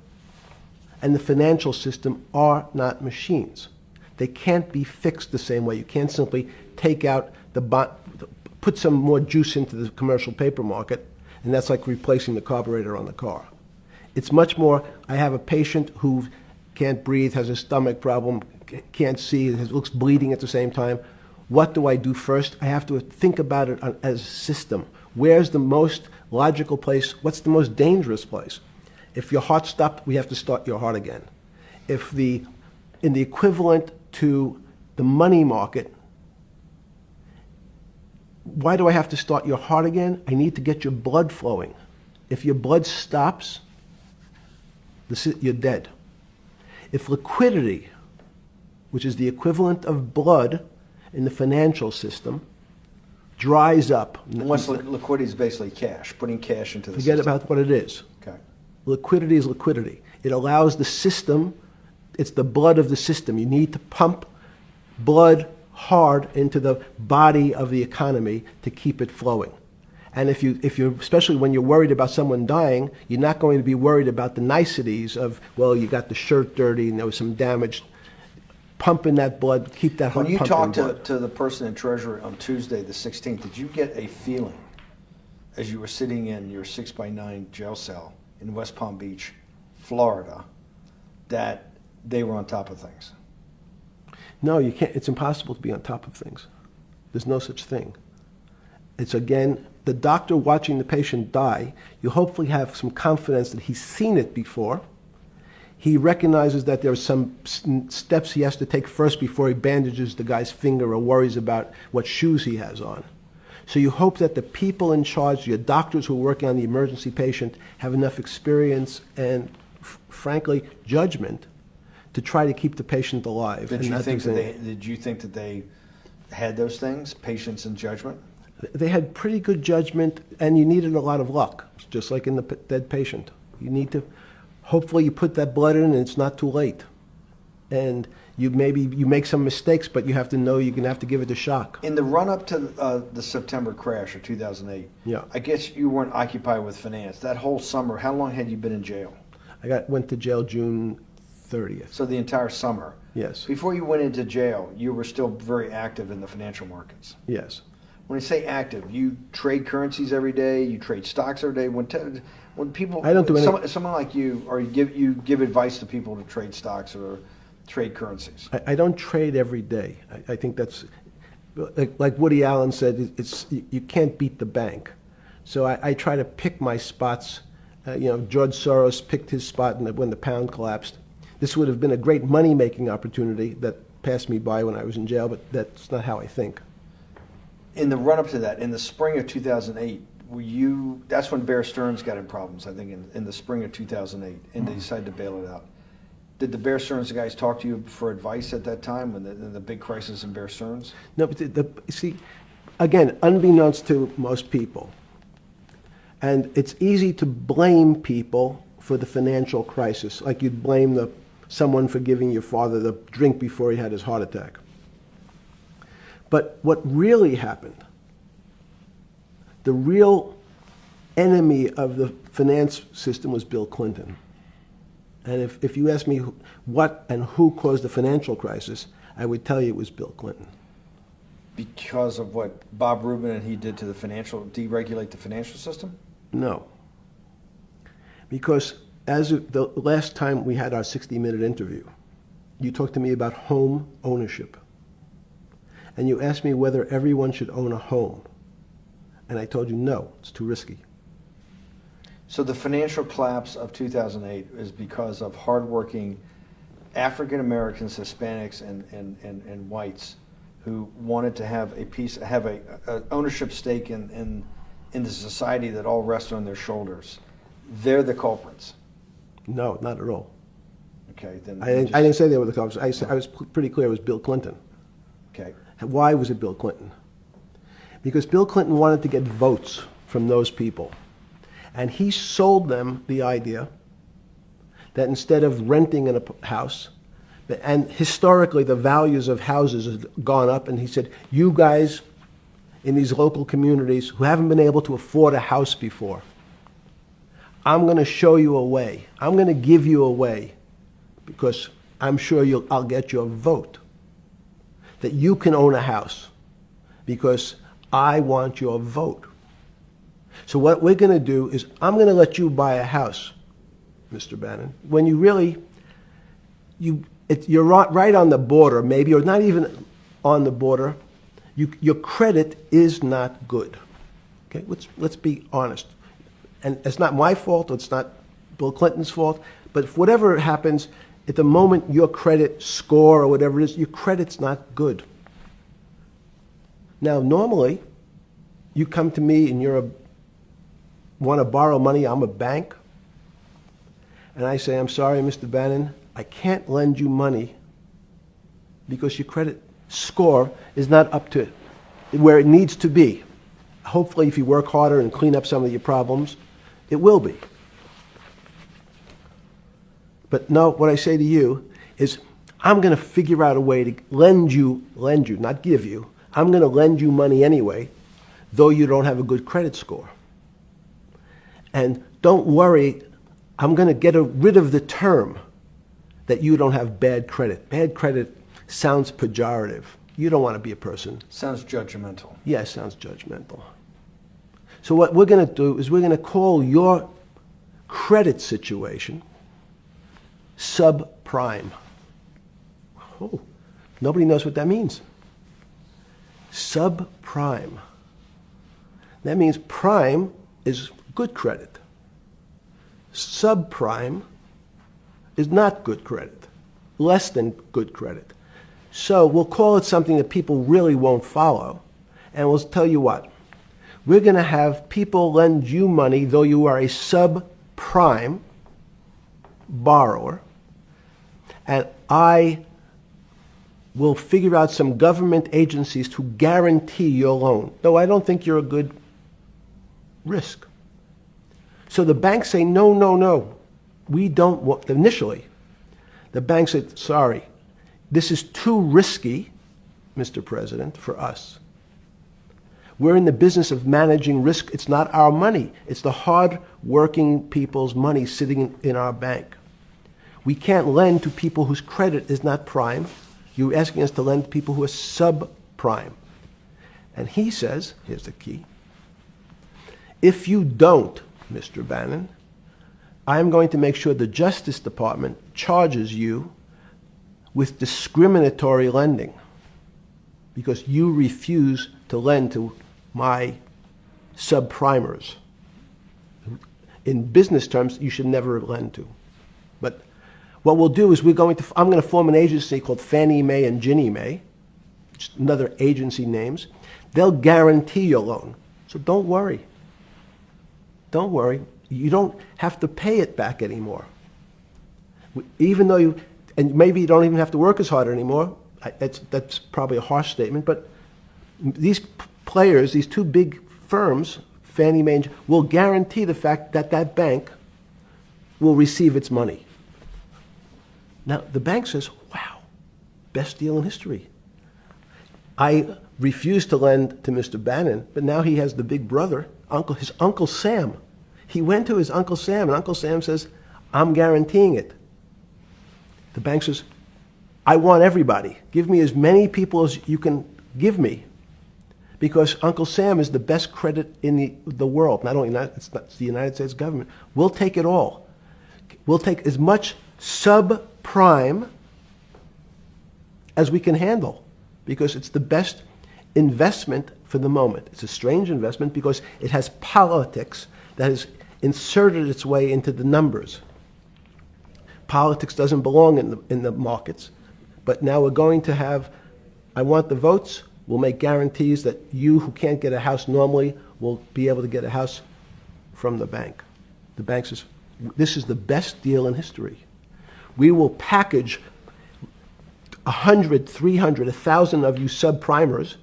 and the financial system are not machines. They can't be fixed the same way. You can't simply take out put some more juice into the commercial paper market, and that's like replacing the carburetor on the car. It's much more, I have a patient who can't breathe, has a stomach problem, can't see, looks bleeding at the same time. What do I do first? I have to think about it as a system. Where's the most logical place? What's the most dangerous place? If your heart stopped, we have to start your heart again. In the equivalent to the money market, why do I have to start your heart again? I need to get your blood flowing. If your blood stops, you're dead. If liquidity, which is the equivalent of blood in the financial system, dries up. Once liquidity is basically cash, putting cash into the Forget system. about what it is. Okay. Liquidity is liquidity. It allows the system, it's the blood of the system. You need to pump blood hard into the body of the economy to keep it flowing. And if you're, especially when you're worried about someone dying, you're not going to be worried about the niceties of, well, you got the shirt dirty and there was some damage. Pump in that blood, keep that heart pumping. When you talked to the person in Treasury on Tuesday, the 16th, did you get a feeling as you were sitting in your 6x9 jail cell in West Palm Beach, Florida, that they were on top of things? No, you can't. It's impossible to be on top of things. There's no such thing. It's, again, the doctor watching the patient die. You hopefully have some confidence that he's seen it before. He recognizes that there are some steps he has to take first before he bandages the guy's finger or worries about what shoes he has on. So you hope that the people in charge, your doctors who are working on the emergency patient, have enough experience and, frankly, judgment to try to keep the patient alive. Did you think that they had those things, patience and judgment? They had pretty good judgment, and you needed a lot of luck, just like in the dead patient. You need to, hopefully you put that blood in and it's not too late. And you make some mistakes, but you have to know you're going to have to give it a shock. In the run-up to the September crash of 2008, Yeah. I guess you weren't occupied with finance. That whole summer, how long had you been in jail? Went to jail June 30th. So the entire summer. Yes. Before you went into jail, you were still very active in the financial markets. Yes. When I say active, you trade currencies every day, you trade stocks every day. When people, I don't do any. Someone like you, or you give advice to people to trade stocks or trade currencies. I don't trade every day. I think that's, like Woody Allen said, you can't beat the bank. So I try to pick my spots. George Soros picked his spot when the pound collapsed. This would have been a great money-making opportunity that passed me by when I was in jail, but that's not how I think. In the run-up to that, in the spring of 2008, that's when Bear Stearns got in problems, I think, in the spring of 2008, and they decided to bail it out. Did the Bear Stearns guys talk to you for advice at that time, when the big crisis in Bear Stearns? No, but see, again, unbeknownst to most people, and it's easy to blame people for the financial crisis, like you'd blame someone for giving your father the drink before he had his heart attack. But what really happened, the real enemy of the finance system was Bill Clinton. And if you ask me what and who caused the financial crisis, I would tell you it was Bill Clinton. Because of what Bob Rubin and he did to deregulate the financial system? No. Because as of the last time we had our 60-minute interview, you talked to me about home ownership. and you asked me whether everyone should own a home. And I told you, no, it's too risky. So the financial collapse of 2008 is because of hardworking African Americans, Hispanics, and whites who wanted to have a ownership stake in the society that all rested on their shoulders. They're the culprits. No, not at all. Okay, then I didn't say they were the culprits. I was pretty clear it was Bill Clinton. Okay. Why was it Bill Clinton? Because Bill Clinton wanted to get votes from those people. And he sold them the idea that instead of renting in a house, and historically the values of houses have gone up, and he said, you guys in these local communities who haven't been able to afford a house before, I'm going to show you a way. I'm going to give you a way, because I'm sure I'll get your vote, that you can own a house, because I want your vote. So what we're going to do is I'm going to let you buy a house, Mr. Bannon, when you really, you're right on the border, maybe, or not even on the border. Your credit is not good. Okay, let's be honest. And it's not my fault, it's not Bill Clinton's fault, but if whatever happens, at the moment your credit score or whatever it is, your credit's not good. Now, normally, you come to me and want to borrow money, I'm a bank, and I say, I'm sorry, Mr. Bannon, I can't lend you money because your credit score is not up to where it needs to be. Hopefully, if you work harder and clean up some of your problems, it will be. But no, what I say to you is, I'm going to figure out a way to lend you, not give you. I'm going to lend you money anyway, though you don't have a good credit score. And don't worry, I'm going to get rid of the term that you don't have bad credit. Bad credit sounds pejorative. You don't want to be a person. Sounds judgmental. Yeah, it sounds judgmental. So what we're going to do is we're going to call your credit situation subprime. Oh, nobody knows what that means. Subprime. That means prime is good credit. Subprime is not good credit, less than good credit. So we'll call it something that people really won't follow, and we'll tell you what. We're going to have people lend you money, though you are a subprime borrower, and I will figure out some government agencies to guarantee your loan, though I don't think you're a good risk. So the banks say, no, no, no, we don't want, initially, the bank said, sorry, this is too risky, Mr. President, for us. We're in the business of managing risk. It's not our money. It's the hard-working people's money sitting in our bank. We can't lend to people whose credit is not prime. You're asking us to lend to people who are subprime. And he says, here's the key, if you don't, Mr. Bannon, I'm going to make sure the Justice Department charges you with discriminatory lending because you refuse to lend to my subprimers. In business terms, you should never lend to. But what we'll do is I'm going to form an agency called Fannie Mae and Ginnie Mae, just another agency names. They'll guarantee your loan. So don't worry. Don't worry. You don't have to pay it back anymore. Even though and maybe you don't even have to work as hard anymore. That's probably a harsh statement, but these players, these two big firms, Fannie Mae, will guarantee the fact that that bank will receive its money. Now, the bank says, wow, best deal in history. I refused to lend to Mr. Bannon, but now he has the big brother, his Uncle Sam. He went to his Uncle Sam, and Uncle Sam says, I'm guaranteeing it. The bank says, I want everybody. Give me as many people as you can give me. Because Uncle Sam is the best credit in the world. Not only it's the United States government. We'll take it all. We'll take as much subprime as we can handle. Because it's the best investment for the moment. It's a strange investment because it has politics that has inserted its way into the numbers. Politics doesn't belong in the markets, but now we're going to have, I want the votes, we'll make guarantees that you who can't get a house normally will be able to get a house from the bank. The bank says, this is the best deal in history. We will package 100, 300, 1,000 of you subprimers,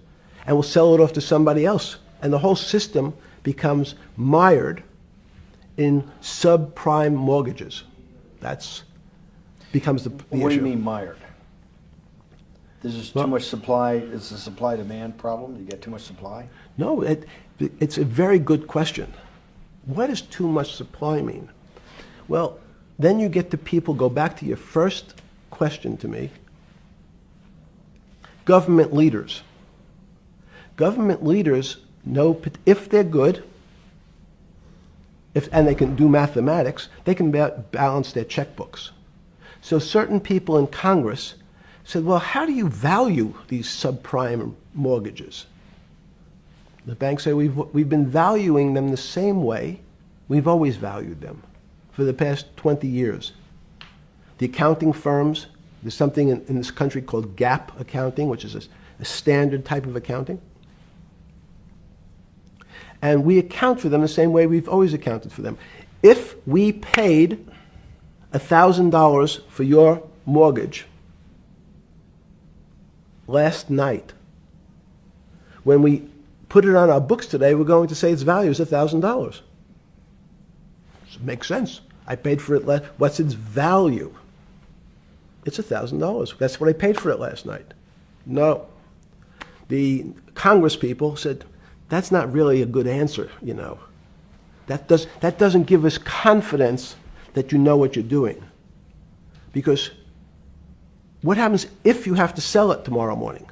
and we'll sell it off to somebody else. And the whole system becomes mired in subprime mortgages. That's becomes the issue. What do you mean mired? There's just too much supply. It's a supply-demand problem. You get too much supply? No, it's a very good question. What does too much supply mean? Well, then you get to people, go back to your first question to me. Government leaders. Government leaders know if they're good, and they can do mathematics, they can balance their checkbooks. So certain people in Congress said, well, how do you value these subprime mortgages? The banks say we've been valuing them the same way we've always valued them for the past 20 years. The accounting firms, there's something in this country called GAAP accounting, which is a standard type of accounting. And we account for them the same way we've always accounted for them. If we paid $1,000 for your mortgage last night, when we put it on our books today, we're going to say its value is $1,000. It makes sense. I paid for it what's its value? It's $1,000. That's what I paid for it last night. No. The Congress people said, that's not really a good answer, you know. That doesn't give us confidence that you know what you're doing. Because what happens if you have to sell it tomorrow morning?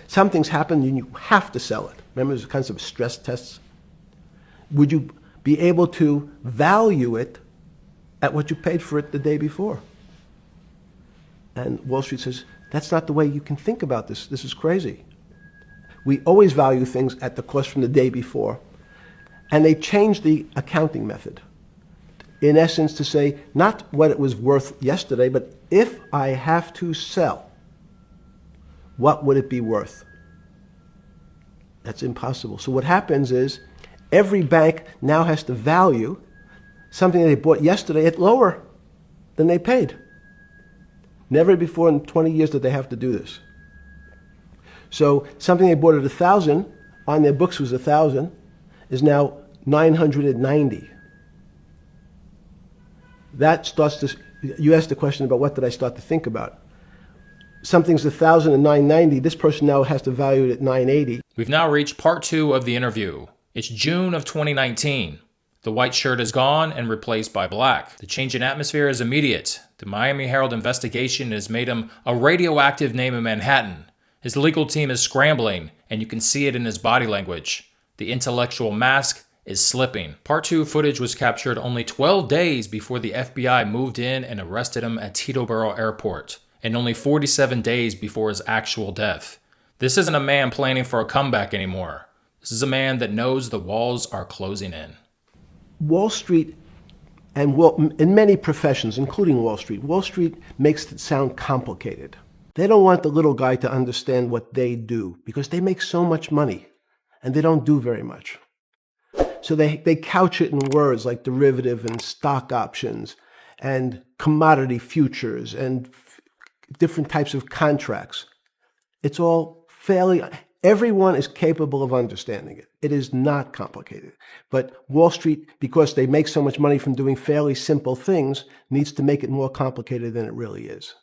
Something's happened and you have to sell it. Remember, there's kinds of stress tests. Would you be able to value it at what you paid for it the day before? And Wall Street says, that's not the way you can think about this. This is crazy. We always value things at the cost from the day before. And they changed the accounting method, in essence, to say not what it was worth yesterday, but if I have to sell, what would it be worth? That's impossible. So what happens is every bank now has to value something they bought yesterday at lower than they paid. Never before in 20 years did they have to do this. So something they bought at 1,000, on their books was 1,000, is now 990. That starts to, you asked the question about what did I start to think about. Something's 1,000 and 990, this person now has to value it at 980. We've now reached part 2 of the interview. It's June of 2019. The white shirt is gone and replaced by black. The change in atmosphere is immediate. The Miami Herald investigation has made him a radioactive name in Manhattan. His legal team is scrambling, and you can see it in his body language. The intellectual mask is slipping. Part 2 footage was captured only 12 days before the FBI moved in and arrested him at Teterboro Airport, and only 47 days before his actual death. This isn't a man planning for a comeback anymore. This is a man that knows the walls are closing in. Wall Street, and in many professions, including Wall Street makes it sound complicated. They don't want the little guy to understand what they do because they make so much money and they don't do very much. So they couch it in words like derivative and stock options and commodity futures and different types of contracts. It's all everyone is capable of understanding it. It is not complicated. But Wall Street, because they make so much money from doing fairly simple things, needs to make it more complicated than it really is.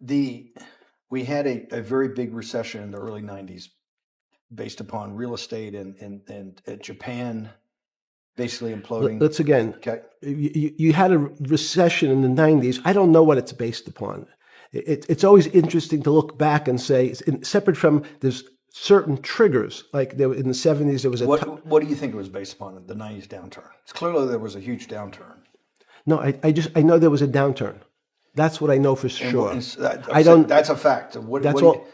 We had a very big recession in the early 90s based upon real estate and Japan basically imploding. Let's again, okay. You had a recession in the 90s. I don't know what it's based upon. It's always interesting to look back and say, separate from there's certain triggers, like in the 70s there was a... What do you think it was based upon, the 90s downturn? It's clearly there was a huge downturn. No, I know there was a downturn. That's what I know for And sure. I don't. That's a fact. That's all.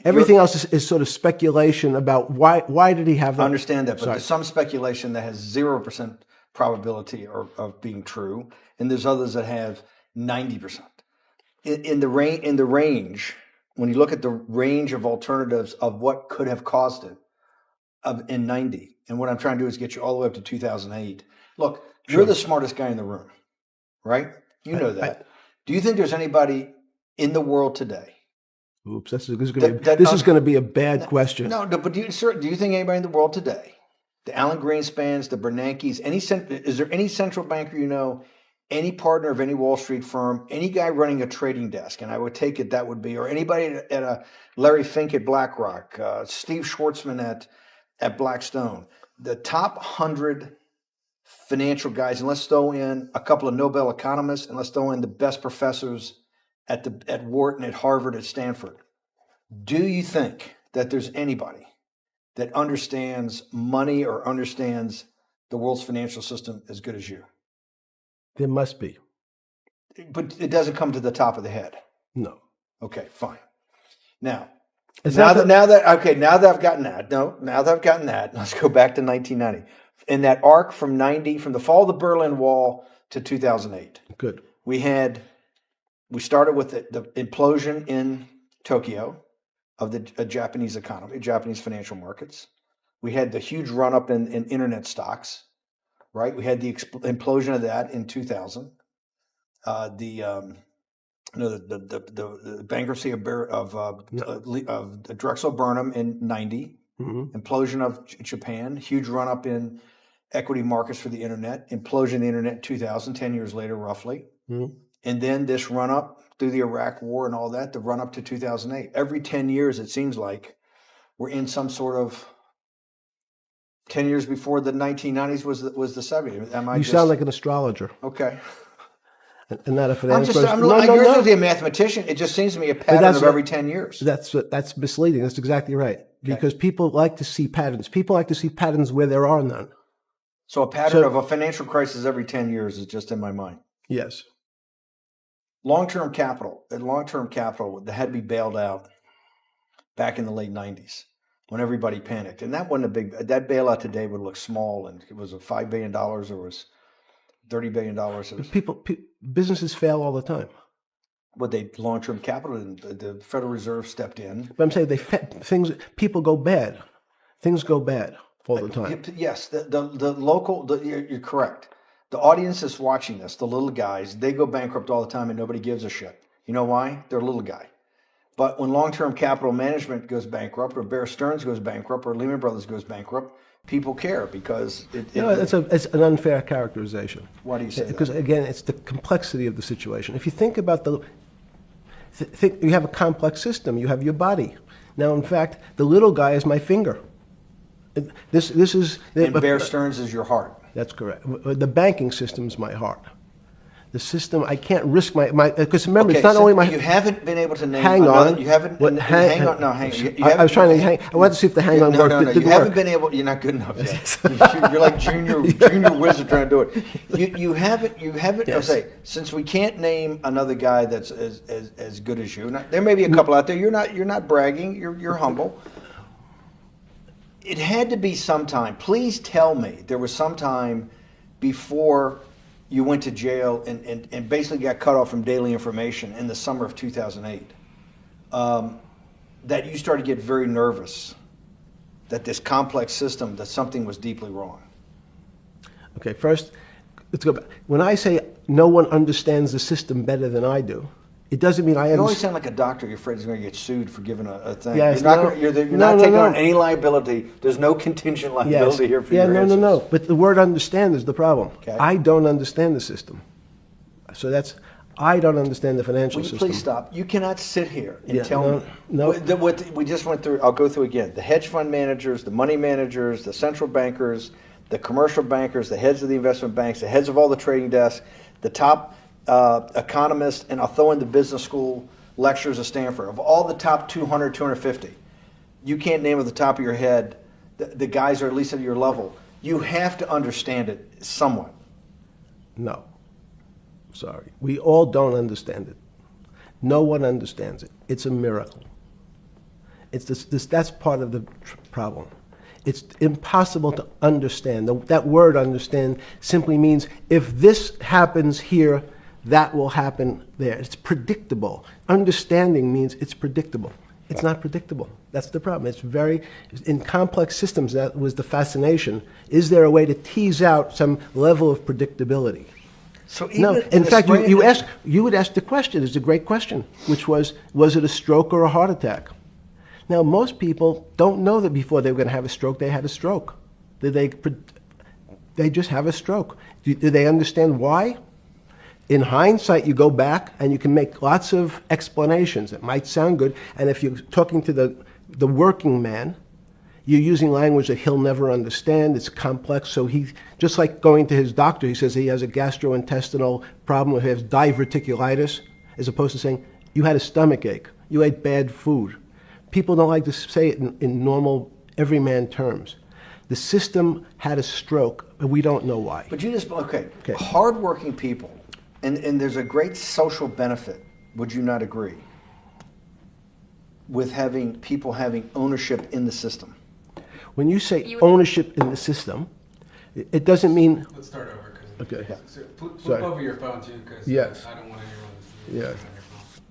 Everything else is sort of speculation about why did he have that? I understand that, but there's some speculation that has 0% probability of being true, and there's others that have 90%. In the range, when you look at the range of alternatives of what could have caused it in 90, and what I'm trying to do is get you all the way up to 2008. Look, you're the smartest guy in the room, right? You know that. Do you think there's anybody in the world today? Oops, this is going to be a bad question. No, but do you think anybody in the world today, the Alan Greenspans, the Bernankes, is there any central banker you know, any partner of any Wall Street firm, any guy running a trading desk, and I would take it that would be, or anybody at a Larry Fink at BlackRock, Steve Schwartzman at Blackstone, the top 100 financial guys, and let's throw in a couple of Nobel economists, and let's throw in the best professors at Wharton, at Harvard, at Stanford. Do you think that there's anybody that understands money or understands the world's financial system as good as you? There must be. But it doesn't come to the top of the head. No. Okay, fine. Now that I've gotten that, let's go back to 1990. In that arc from the fall of the Berlin Wall to 2008. Good. We started with the implosion in Tokyo of the Japanese economy, Japanese financial markets. We had the huge run up in internet stocks, right? We had the implosion of that in 2000. The bankruptcy of Drexel Burnham in 90. Mm-hmm. Implosion of Japan, huge run up in equity markets for the internet, implosion of the internet in 2000, 10 years later roughly. Mm-hmm. And then this run up through the Iraq War and all that, the run up to 2008. Every 10 years, it seems like we're in some sort of 10 years before the 1990s was the 70s. You sound like an astrologer. Okay. And not a financial person. You're supposed to be a mathematician. It just seems to me a pattern of every 10 years. That's misleading. That's exactly right. Okay. Because people like to see patterns. People like to see patterns where there are none. So a pattern of a financial crisis every 10 years is just in my mind. Yes. Long-term capital that had to be bailed out back in the late 90s when everybody panicked. And that wasn't that bailout today would look small, and it was a $5 billion or was $30 billion. Businesses fail all the time. But long-term capital, and the Federal Reserve stepped in. But I'm saying people go bad. Things go bad all the time. Yes, you're correct. The audience is watching this, the little guys, they go bankrupt all the time and nobody gives a shit. You know why? They're a little guy. But when long-term capital management goes bankrupt, or Bear Stearns goes bankrupt, or Lehman Brothers goes bankrupt, people care because it's an unfair characterization. Why do you say that? Because again, it's the complexity of the situation. If you think about you have a complex system. You have your body. Now, in fact, the little guy is my finger. This is. And Bear Stearns is your heart. That's correct. The banking system is my heart. The system, I can't risk my because remember, it's not only my. You haven't been able to name. Hang on. You haven't. Hang on. No, hang. I was trying to hang. I wanted to see if the hang on worked. No. You haven't been able. You're not good enough yet. You're like junior wizard trying to do it. You haven't. Yes. I'll say, since we can't name another guy that's as good as you. There may be a couple out there. You're not bragging. You're humble. It had to be sometime. Please tell me there was some time before you went to jail and basically got cut off from daily information in the summer of 2008, that you started to get very nervous that this complex system, that something was deeply wrong. Okay, first, let's go back. When I say no one understands the system better than I do, it doesn't mean I understand. You always sound like a doctor. You're afraid he's going to get sued for giving a thing. Yes, you're not taking on any liability. There's no contingent liability here for your answers. No. But the word understand is the problem. Okay. I don't understand the system. So I don't understand the financial system. Please stop. You cannot sit here and tell me. No. What we just went through, I'll go through again. The hedge fund managers, the money managers, the central bankers, the commercial bankers, the heads of the investment banks, the heads of all the trading desks, the top economists, and I'll throw in the business school lecturers at Stanford. Of all the top 200, 250, you can't name at the top of your head the guys are at least at your level. You have to understand it somewhat. No. Sorry. We all don't understand it. No one understands it. It's a miracle. It's that's part of the problem. It's impossible to understand. That word understand simply means if this happens here, that will happen there. It's predictable. Understanding means it's predictable. It's not predictable. That's the problem. In complex systems, that was the fascination. Is there a way to tease out some level of predictability? So even No, in fact, you would ask the question, it's a great question, which was it a stroke or a heart attack? Now, most people don't know that before they were going to have a stroke, they had a stroke. They just have a stroke. Do they understand why? In hindsight, you go back and you can make lots of explanations. It might sound good, and if you're talking to the working man, you're using language that he'll never understand. It's complex, so he, just like going to his doctor, he says he has a gastrointestinal problem, or he has diverticulitis, as opposed to saying, you had a stomach ache, you ate bad food. People don't like to say it in normal, everyman terms. The system had a stroke, but we don't know why. But you just, okay. Hardworking people, and there's a great social benefit, would you not agree, with having people having ownership in the system? When you say ownership in the system, it doesn't mean... Let's start over. Okay. Yeah. So flip over your phone too, because Yes. I don't want anyone to see Yes. on your phone.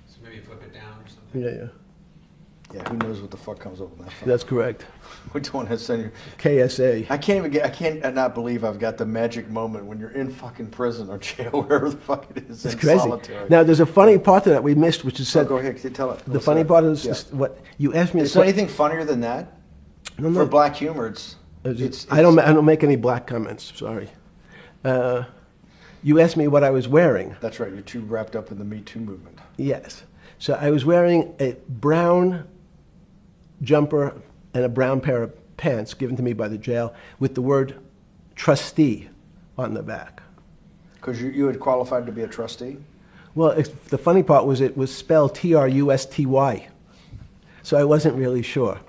So maybe flip it down or something. Yeah. Yeah, who knows what the fuck comes up with that phone? That's correct. We don't want to send you. KSA. I can't not believe I've got the magic moment when you're in fucking prison or jail, wherever the fuck it is. It's in crazy. Solitary. Now, there's a funny part to that we missed, which is said... Go ahead, tell it. The funny part is what you asked me... Is there anything funnier than that? No. For black humor, it's I don't make any black comments. Sorry. You asked me what I was wearing. That's right. You're too wrapped up in the Me Too movement. Yes. So I was wearing a brown jumper and a brown pair of pants given to me by the jail with the word trustee on the back. Because you had qualified to be a trustee? Well, the funny part was it was spelled Trusty. So I wasn't really sure.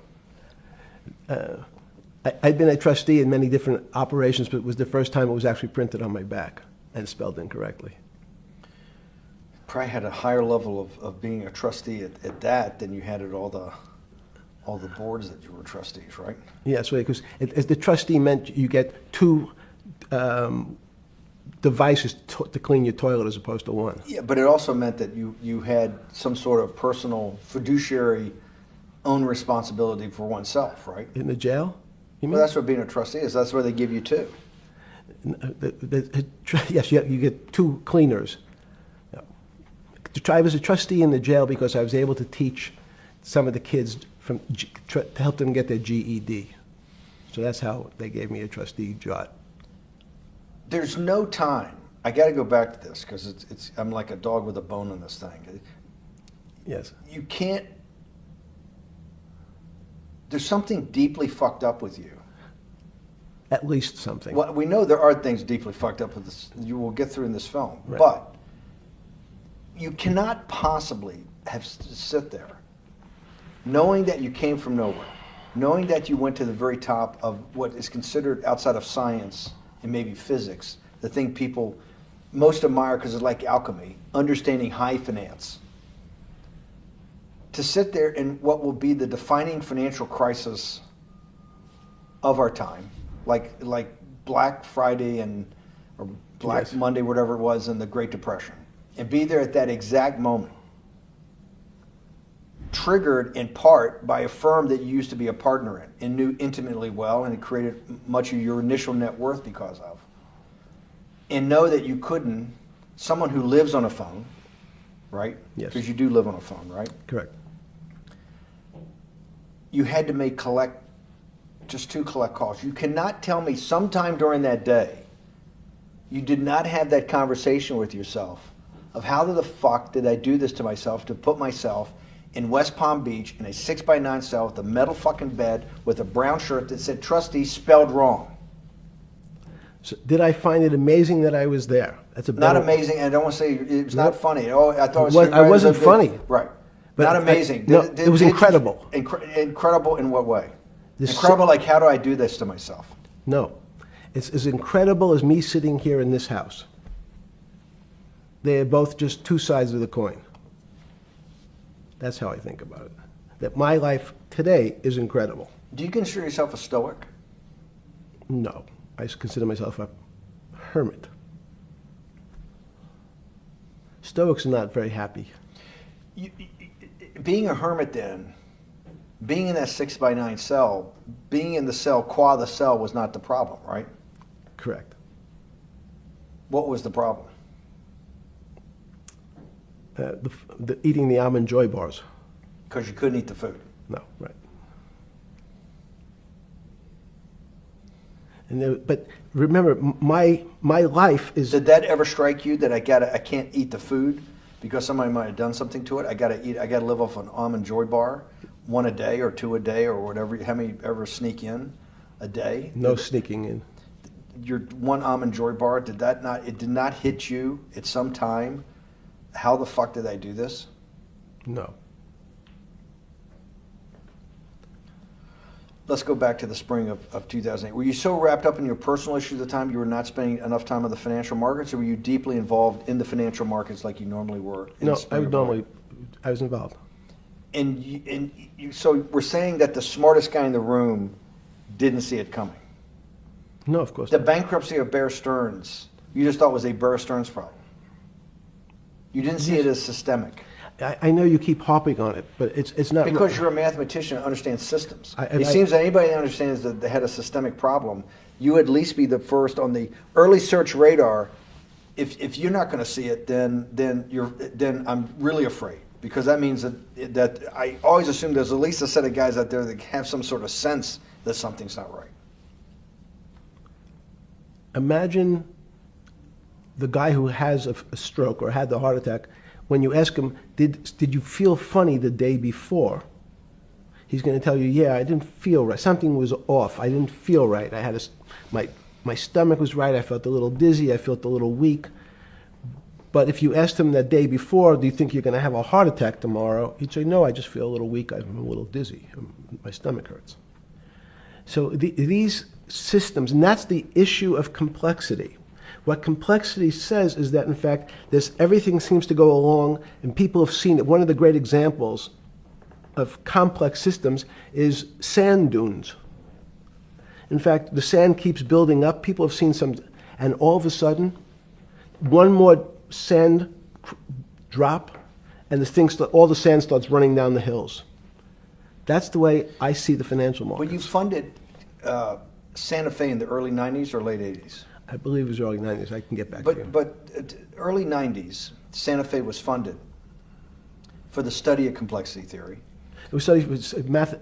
I'd been a trustee in many different operations, but it was the first time it was actually printed on my back and spelled incorrectly. Probably had a higher level of being a trustee at that than you had at all the boards that you were trustees, right? Yes, right, because as the trustee meant you get two devices to clean your toilet as opposed to one. Yeah, but it also meant that you had some sort of personal fiduciary own responsibility for oneself, right? In the jail? You mean? Well, that's what being a trustee is. That's where they give you two. Yes, you get two cleaners. I was a trustee in the jail because I was able to teach some of the kids to help them get their GED. So that's how they gave me a trustee job. There's no time. I got to go back to this because I'm like a dog with a bone on this thing. Yes. You can't. There's something deeply fucked up with you. At least something. Well, we know there are things deeply fucked up with this. You will get through in this film, Right. But you cannot possibly sit there, knowing that you came from nowhere, knowing that you went to the very top of what is considered outside of science and maybe physics, the thing people most admire because it's like alchemy, understanding high finance. To sit there in what will be the defining financial crisis of our time, like Black Friday or Black Yes. Monday, whatever it was, in the Great Depression, and be there at that exact moment, triggered in part by a firm that you used to be a partner in and knew intimately well, and it created much of your initial net worth because of, and know that you couldn't, someone who lives on a phone, right? Yes. Because you do live on a phone, right? Correct. You had to make just two collect calls. You cannot tell me sometime during that day you did not have that conversation with yourself of how the fuck did I do this to myself to put myself in West Palm Beach in a 6x9 cell with a metal fucking bed with a brown shirt that said trustee spelled wrong. So did I find it amazing that I was there? That's a Not better- amazing, and I don't want to say it's not funny. Oh, I thought I wasn't funny. Right. But Not amazing. it was incredible. Incredible in what way? This- Incredible like, how do I do this to myself? No. It's as incredible as me sitting here in this house. They are both just two sides of the coin. That's how I think about it. That my life today is incredible. Do you consider yourself a stoic? No, I consider myself a hermit. Stoics are not very happy. Being a hermit then, being in that 6x9 cell, being in the cell qua the cell was not the problem, right? Correct. What was the problem? Eating the almond joy bars. Because you couldn't eat the food. No, right. But remember, my life is. Did that ever strike you that I can't eat the food because somebody might have done something to it? I gotta live off an almond joy bar, one a day or two a day or whatever. How many ever sneak in a day? No sneaking in. Your one almond joy bar, it did not hit you at some time? How the fuck did I do this? No. Let's go back to the spring of 2008. Were you so wrapped up in your personal issues at the time you were not spending enough time on the financial markets, or were you deeply involved in the financial markets like you normally were? No, I was involved. So we're saying that the smartest guy in the room didn't see it coming. No, of course The not. bankruptcy of Bear Stearns, you just thought was a Bear Stearns problem. You didn't see it as systemic. I know you keep harping on it, but it's not. Because you're a mathematician and understands systems. It Seems that anybody that understands that they had a systemic problem, you at least be the first on the early search radar. If you're not going to see it, then I'm really afraid, because that means that I always assume there's at least a set of guys out there that have some sort of sense that something's not right. Imagine the guy who has a stroke or had the heart attack. When you ask him, did you feel funny the day before? He's going to tell you, yeah, I didn't feel right. Something was off. I didn't feel right. I had my stomach was right. I felt a little dizzy. I felt a little weak. But if you asked him that day before, do you think you're going to have a heart attack tomorrow? He'd say, no, I just feel a little weak. I'm a little dizzy. My stomach hurts. So these systems, and that's the issue of complexity. What complexity says is that, in fact, everything seems to go along, and people have seen it. One of the great examples of complex systems is sand dunes. In fact, the sand keeps building up. People have seen some, and all of a sudden, one more sand drop, and all the sand starts running down the hills. That's the way I see the financial markets. When you funded Santa Fe in the early 90s or late 80s? I believe it was early 90s. I can get back to you. But early 90s, Santa Fe was funded for the study of complexity theory. It was studied with math.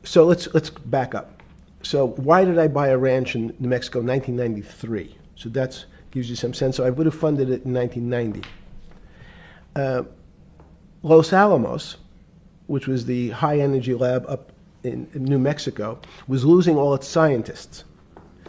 So let's back up. So why did I buy a ranch in New Mexico in 1993? So that gives you some sense. So I would have funded it in 1990. Los Alamos, which was the high energy lab up in New Mexico, was losing all its scientists.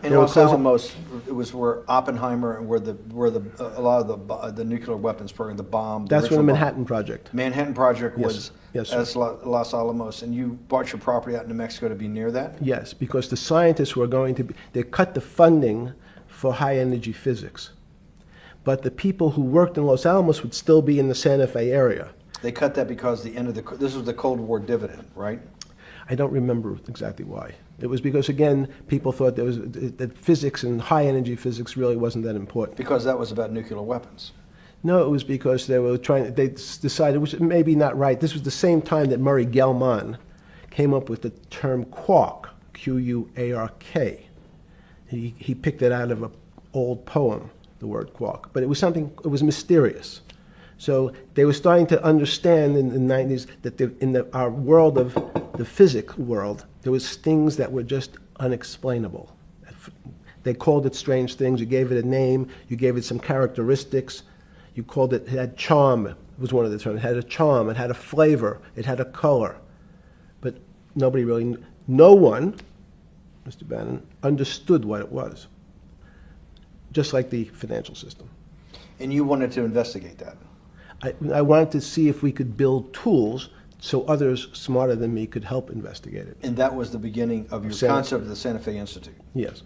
And Los Alamos, it was where Oppenheimer and where a lot of the nuclear weapons program, the bomb. That's where the Manhattan Project. Manhattan Project was Yes, as Los Alamos, and you bought your property out in New Mexico to be near that? Yes, because the scientists were going to they cut the funding for high energy physics. But the people who worked in Los Alamos would still be in the Santa Fe area. They cut that because this was the Cold War dividend, right? I don't remember exactly why. It was because, again, people thought that physics and high energy physics really wasn't that important. Because that was about nuclear weapons. No, it was because they decided, which may be not right. This was the same time that Murray Gell-Mann came up with the term quark, Q-U-A-R-K. He picked it out of an old poem, the word quark. But it was mysterious. So they were starting to understand in the 90s that our world of the physics world, there was things that were just unexplainable. They called it strange things. You gave it a name. You gave it some characteristics. You called it had charm, was one of the terms. It had a charm. It had a flavor. It had a color. But nobody really, no one, Mr. Bannon, understood what it was. Just like the financial system. And you wanted to investigate that? I wanted to see if we could build tools so others smarter than me could help investigate it. And that was the beginning of your concept of the Santa Fe Institute? Yes.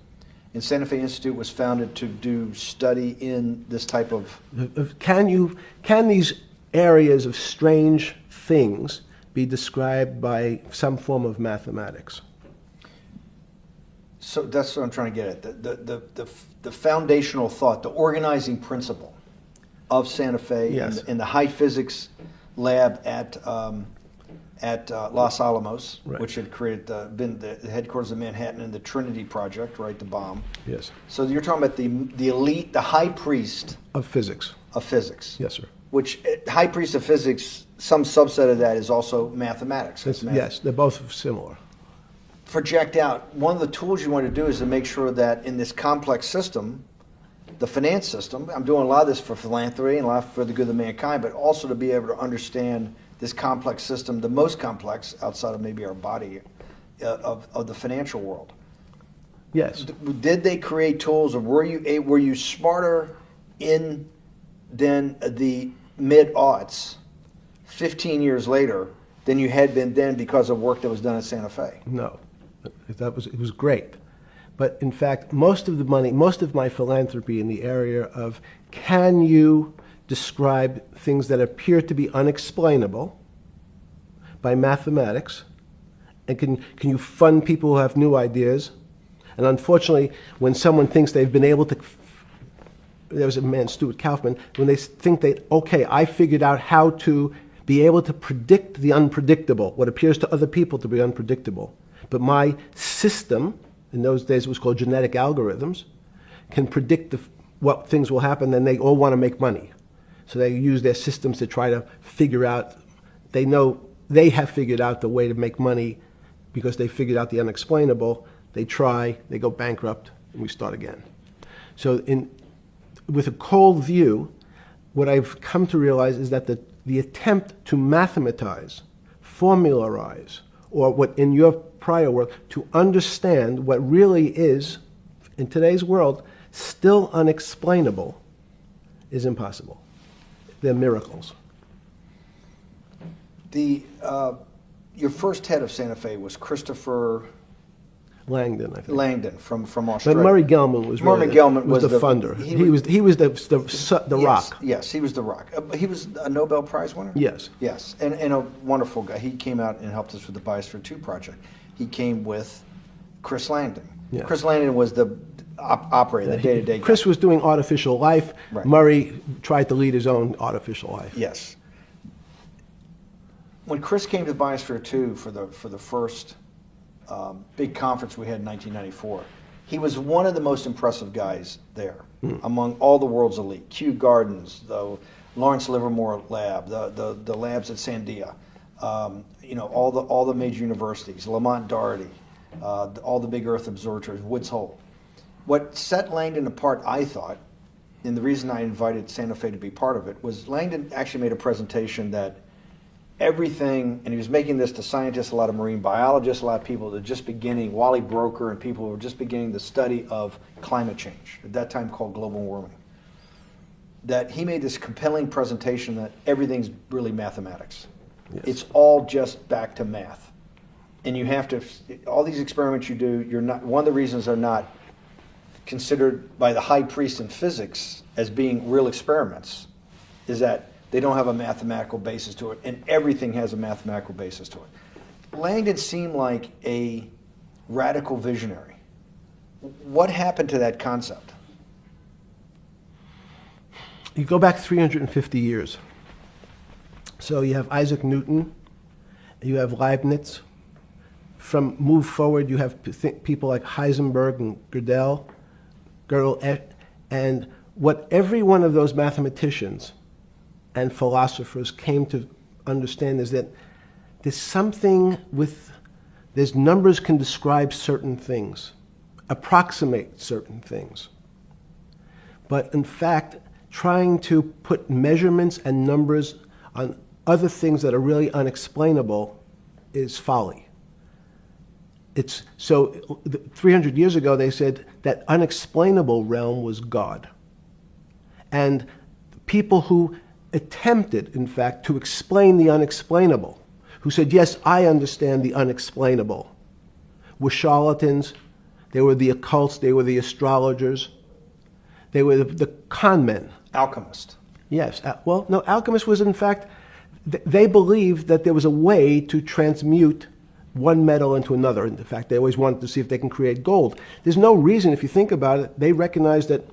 And Santa Fe Institute was founded to do study in this type of... Can these areas of strange things be described by some form of mathematics? So that's what I'm trying to get at. The foundational thought, the organizing principle of Santa Fe Yes. in the high physics lab at Los Alamos, Right. which had been the headquarters of Manhattan, and the Trinity Project, right, the bomb. Yes. So you're talking about the elite, the high priest Of physics. of physics. Yes, sir. Which high priest of physics, some subset of that is also mathematics. Yes, they're both similar. Project out. One of the tools you want to do is to make sure that in this complex system, the finance system, I'm doing a lot of this for philanthropy and a lot for the good of mankind, but also to be able to understand this complex system, the most complex outside of maybe our body, of the financial world. Yes. Did they create tools, or were you smarter in than the mid-aughts 15 years later than you had been then because of work that was done at Santa Fe? No. It was great. But in fact, most of the money, most of my philanthropy in the area of can you describe things that appear to be unexplainable by mathematics, and can you fund people who have new ideas? And unfortunately, when someone thinks they've been able to, there was a man, Stuart Kaufman, when they think that, okay, I figured out how to be able to predict the unpredictable, what appears to other people to be unpredictable. But my system, in those days it was called genetic algorithms, can predict what things will happen, and they all want to make money. So they use their systems to try to figure out, they know they have figured out the way to make money because they figured out the unexplainable. They try, they go bankrupt, and we start again. So with a cold view, what I've come to realize is that the attempt to mathematize, formularize, or what in your prior work, to understand what really is, in today's world, still unexplainable, is impossible. They're miracles. Your first head of Santa Fe was Christopher Langdon, I think. Langdon from But Australia. Murray Gell-Mann was Murray really Gell-Mann was was the the- funder. he He was the Yes, rock. Yes, he was the rock. He was a Nobel Prize winner? Yes. Yes, and a wonderful guy. He came out and helped us with the Biosphere 2 project. He came with Chris Langdon. Yeah. Chris Langdon was the operator, the day-to-day guy. Chris was doing artificial life. Right. Murray tried to lead his own artificial life. Yes. When Chris came to Biosphere 2 for the first big conference we had in 1994, he was one of the most impressive guys there among all the world's elite. Kew Gardens, the Lawrence Livermore lab, the labs at Sandia, all the major universities, Lamont Doherty, all the big Earth observatories, Woods Hole. What set Langdon apart, I thought, and the reason I invited Santa Fe to be part of it, was Langdon actually made a presentation that everything, and he was making this to scientists, a lot of marine biologists, a lot of people that are just beginning, Wally Broker and people who were just beginning the study of climate change, at that time called global warming. That he made this compelling presentation that everything's really mathematics. Yes. It's all just back to math. And you have to, all these experiments you do, you're not, one of the reasons they're not considered by the high priest in physics as being real experiments is that they don't have a mathematical basis to it, and everything has a mathematical basis to it. Langdon seemed like a radical visionary. What happened to that concept? You go back 350 years. So you have Isaac Newton, you have Leibniz. Move forward, you have people like Heisenberg and Gödel, and what every one of those mathematicians and philosophers came to understand is that there's numbers can describe certain things, approximate certain things. But in fact, trying to put measurements and numbers on other things that are really unexplainable is folly. 300 years ago, they said that unexplainable realm was God. And people who attempted, in fact, to explain the unexplainable, who said, yes, I understand the unexplainable, were charlatans. They were the occults. They were the astrologers. They were the con men. Alchemist. Yes. Well, no, alchemist was, in fact, they believed that there was a way to transmute one metal into another. In fact, they always wanted to see if they can create gold. There's no reason, if you think about it, they recognize that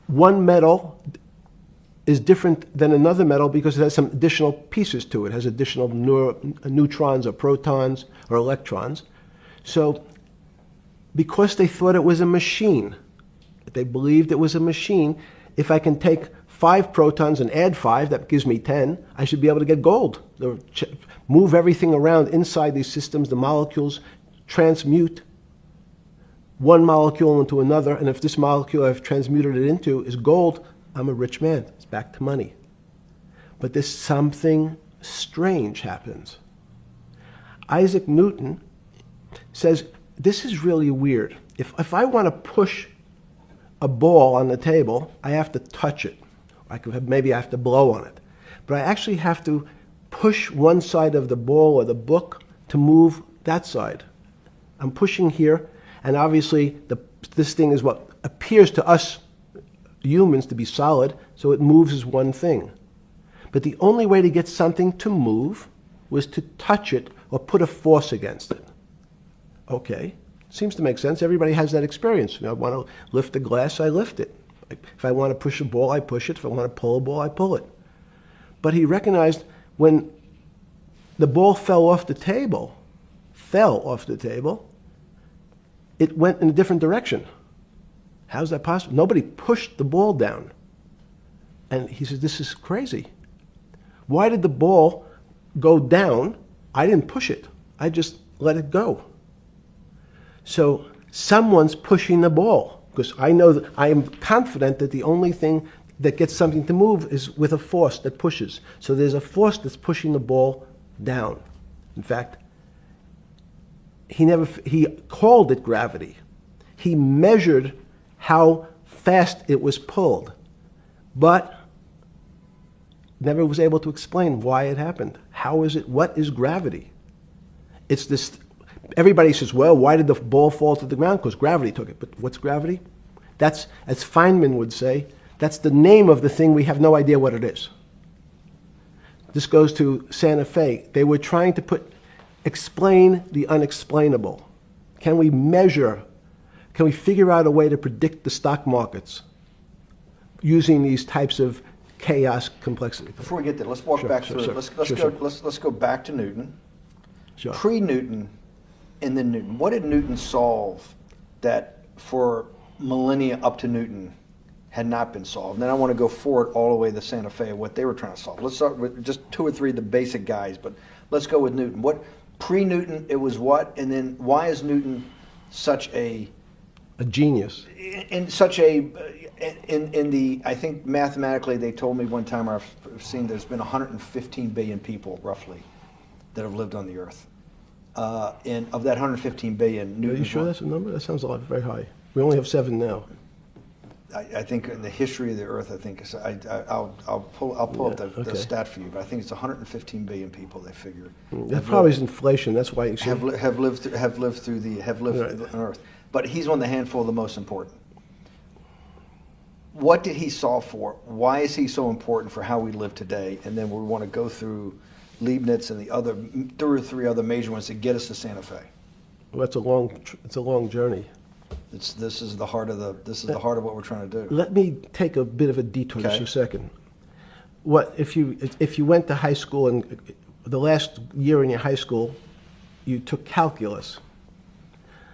one metal is different than another metal because it has some additional pieces to it. It has additional neutrons or protons or electrons. So because they thought it was a machine, they believed it was a machine, if I can take 5 protons and add 5, that gives me 10, I should be able to get gold. Move everything around inside these systems, the molecules transmute one molecule into another, and if this molecule I've transmuted it into is gold, I'm a rich man. It's back to money. But there's something strange happens. Isaac Newton says, this is really weird. If I want to push a ball on the table, I have to touch it. Maybe I have to blow on it. But I actually have to push one side of the ball or the book to move that side. I'm pushing here, and obviously this thing is what appears to us humans to be solid, so it moves as one thing. But the only way to get something to move was to touch it or put a force against it. Okay, seems to make sense. Everybody has that experience. I want to lift a glass, I lift it. If I want to push a ball, I push it. If I want to pull a ball, I pull it. But he recognized when the ball fell off the table, it went in a different direction. How's that possible? Nobody pushed the ball down. And he says, this is crazy. Why did the ball go down? I didn't push it. I just let it go. So someone's pushing the ball, because I know that I am confident that the only thing that gets something to move is with a force that pushes. So there's a force that's pushing the ball down. In fact, he called it gravity. He measured how fast it was pulled, but never was able to explain why it happened. How is it? What is gravity? It's this. Everybody says, well, why did the ball fall to the ground? Because gravity took it. But what's gravity? That's, as Feynman would say, that's the name of the thing. We have no idea what it is. This goes to Santa Fe. They were trying to explain the unexplainable. Can we measure? Can we figure out a way to predict the stock markets using these types of chaos complexity? Before we get there, let's walk back through it. Let's go back to Newton. Sure. Pre-Newton and then Newton. What did Newton solve that for millennia up to Newton had not been solved? And then I want to go forward all the way to Santa Fe, what they were trying to solve. Let's start with just 2 or 3 of the basic guys, but let's go with Newton. What pre-Newton, it was what? And then why is Newton such a genius? In such a, in the, I think mathematically they told me one time, I've seen there's been 115 billion people roughly that have lived on the earth. And of that 115 billion, Newton. Are you sure that's a number? That sounds a lot very high. We only have 7 now. I think in the history of the earth, I think I'll pull up the stat for you, but I think it's 115 billion people. They figure that probably is inflation. That's why you have lived on Earth. But he's one of the handful of the most important. What did he solve for? Why is he so important for how we live today? And then we want to go through Leibniz and the other 2 or 3 other major ones that get us to Santa Fe. Well, it's a long journey. This is the heart of what we're trying to do. Let me take a bit of a detour just a second. What if you went to high school and the last year in your high school, you took calculus?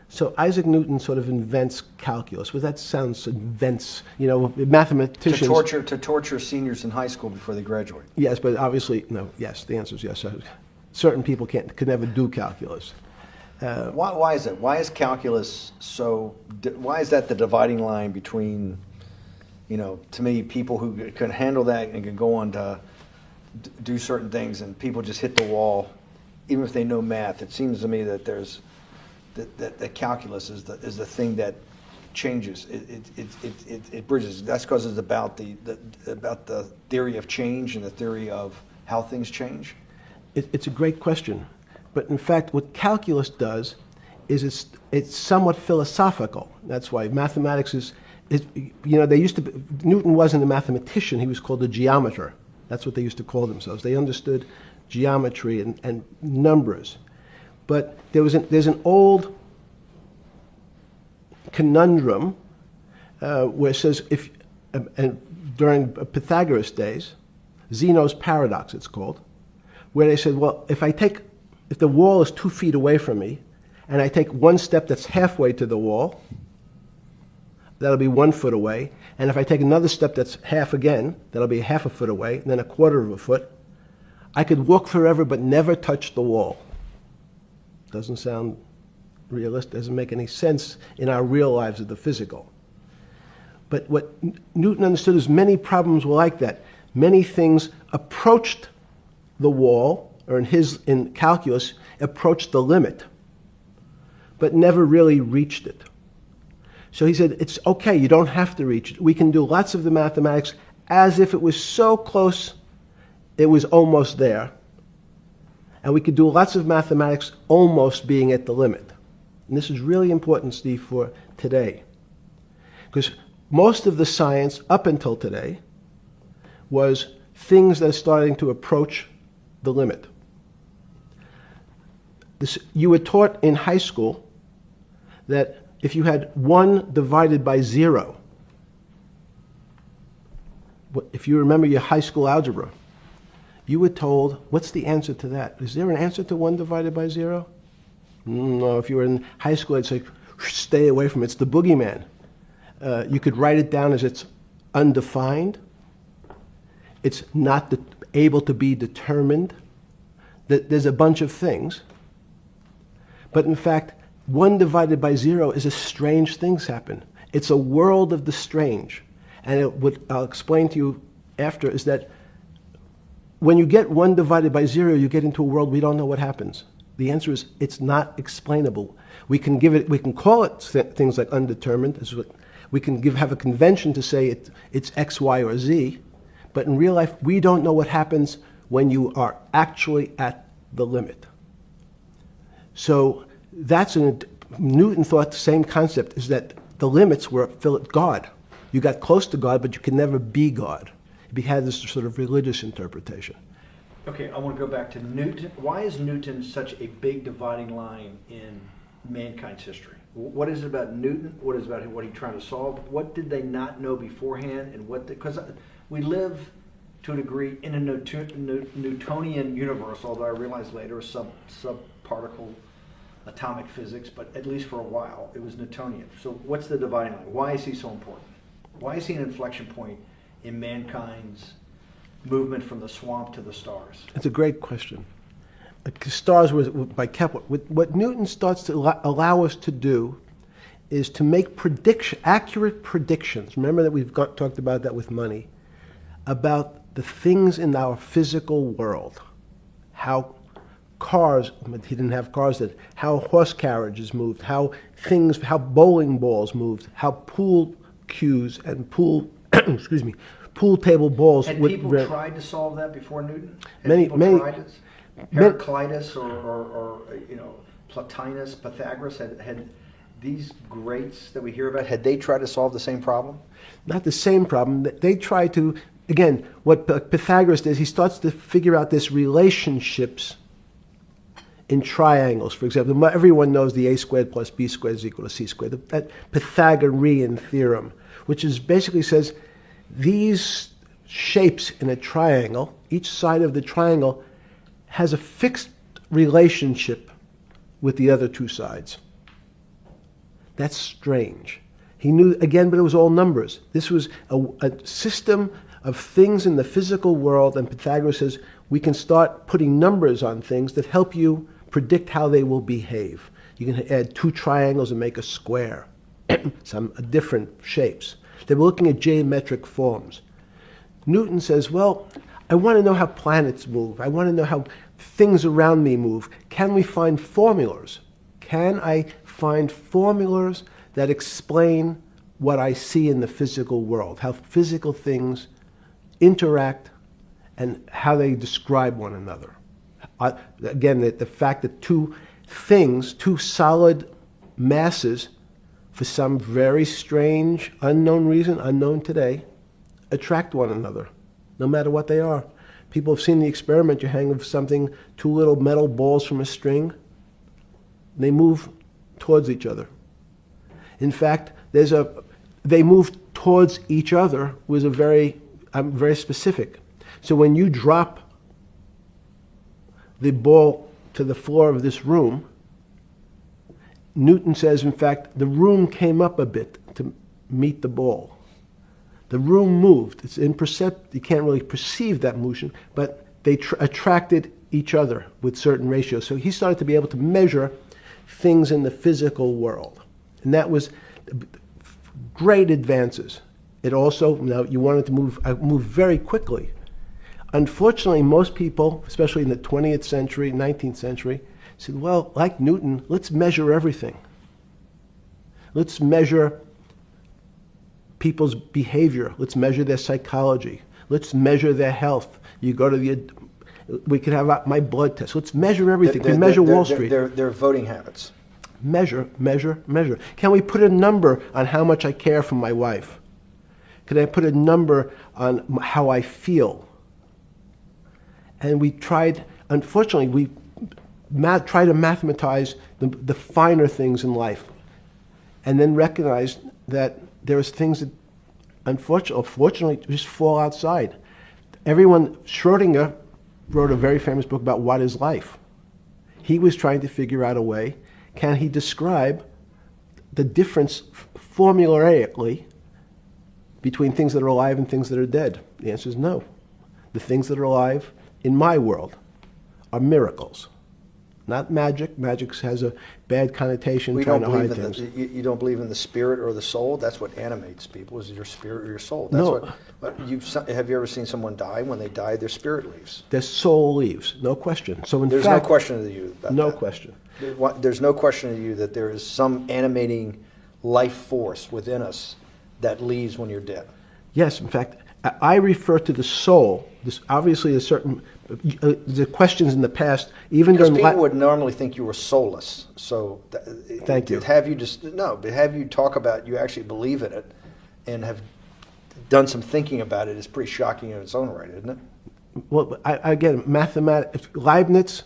So Isaac Newton sort of invents calculus. Well, that sounds mathematicians to torture seniors in high school before they graduate. Yes, but obviously no. Yes, the answer is yes. Certain people could never do calculus. Why is it? Why is calculus so? Why is that the dividing line between, to me, people who can handle that and can go on to do certain things, and people just hit the wall, even if they know math? It seems to me that there's that calculus is the thing that changes. It bridges. That's because it's about the theory of change and the theory of how things change. It's a great question. But in fact, what calculus does is it's somewhat philosophical. That's why mathematics is they used to Newton wasn't a mathematician, he was called a geometer. That's what they used to call themselves. They understood geometry and numbers. But there's an old conundrum where it says during Pythagoras' days, Zeno's paradox it's called, where they said, well, if the wall is 2 feet away from me, and I take one step that's halfway to the wall, that'll be 1 foot away, and if I take another step that's half again, that'll be half a foot away, and then a quarter of a foot, I could walk forever but never touch the wall. Doesn't sound realistic, doesn't make any sense in our real lives of the physical. But what Newton understood is many problems were like that. Many things approached the wall, or in calculus, approached the limit, but never really reached it. So he said, it's okay, you don't have to reach it. We can do lots of the mathematics as if it was so close, it was almost there. And we could do lots of mathematics almost being at the limit. And this is really important, Steve, for today. Because most of the science up until today was things that are starting to approach the limit. You were taught in high school that if you had 1 divided by 0, if you remember your high school algebra, you were told, what's the answer to that? Is there an answer to 1 divided by 0? No, if you were in high school, I'd say, stay away from it. It's the boogeyman. You could write it down as it's undefined. It's not able to be determined. There's a bunch of things. But in fact, 1 divided by 0 is a strange things happen. It's a world of the strange. And what I'll explain to you after is that when you get 1 divided by 0, you get into a world we don't know what happens. The answer is it's not explainable. We can call it things like undetermined. We can have a convention to say it's X, Y, or Z. But in real life, we don't know what happens when you are actually at the limit. So Newton thought the same concept is that the limits were God. You got close to God, but you could never be God. He had this sort of religious interpretation. Okay, I want to go back to Newton. Why is Newton such a big dividing line in mankind's history? What is it about Newton? What is it about what he's trying to solve? What did they not know beforehand? And because we live to a degree in a Newtonian universe, although I realized later it was subparticle atomic physics, but at least for a while it was Newtonian. So what's the dividing line? Why is he so important? Why is he an inflection point in mankind's movement from the swamp to the stars? It's a great question. Stars was by Kepler. What Newton starts to allow us to do is to make accurate predictions. Remember that we've talked about that with money, about the things in our physical world, how cars, but he didn't have cars, how horse carriages moved, how bowling balls moved, how pool cues and pool table balls. Had people tried to solve that before Newton? Many. Heraclitus or Plotinus, Pythagoras had these greats that we hear about. Had they tried to solve the same problem? Not the same problem. They try to, again, what Pythagoras does, he starts to figure out this relationships in triangles. For example, everyone knows the a squared plus b squared is equal to c squared. That Pythagorean theorem, which basically says these shapes in a triangle, each side of the triangle has a fixed relationship with the other 2 sides. That's strange. He knew, again, but it was all numbers. This was a system of things in the physical world, and Pythagoras says we can start putting numbers on things that help you predict how they will behave. You can add 2 triangles and make a square, some different shapes. They were looking at geometric forms. Newton says, well, I want to know how planets move. I want to know how things around me move. Can we find formulas? Can I find formulas that explain what I see in the physical world, how physical things interact and how they describe one another? Again, the fact that 2 solid masses, for some very strange, unknown reason, unknown today, attract one another, no matter what they are. People have seen the experiment. You hang something, two little metal balls from a string, and they move towards each other. In fact, they move towards each other was very specific. So when you drop the ball to the floor of this room, Newton says, in fact, the room came up a bit to meet the ball. The room moved. It's imperceptible. You can't really perceive that motion, but they attracted each other with certain ratios. So he started to be able to measure things in the physical world. And that was great advances. It also, now you wanted to move very quickly. Unfortunately, most people, especially in the 20th century, 19th century, said, well, like Newton, let's measure everything. Let's measure people's behavior. Let's measure their psychology. Let's measure their health. You go to we could have my blood test. Let's measure everything. We measure Wall Street. Their voting habits. Measure, measure, measure. Can we put a number on how much I care for my wife? Can I put a number on how I feel? And we tried, unfortunately, we try to mathematize the finer things in life, and then recognize that there's things that unfortunately just fall outside. Schrodinger wrote a very famous book about what is life. He was trying to figure out a way, can he describe the difference formulaically between things that are alive and things that are dead? The answer is no. The things that are alive in my world are miracles, not magic. Magic has a bad connotation, trying to hide things. You don't believe in the spirit or the soul? That's what animates people, is your spirit or your soul. That's No. Have you ever seen someone die? When they die, their spirit leaves. Their soul leaves, no question. So in There's fact, no question to you about no that. question. There's no question to you that there is some animating life force within us that leaves when you're dead. Yes, in fact, I refer to the soul. This obviously a certain the questions in the past, even Because during people would normally think you were soulless. So Thank you. But have you talk about you actually believe in it and have done some thinking about it is pretty shocking in its own right, isn't it? Well, again, mathematics. Leibniz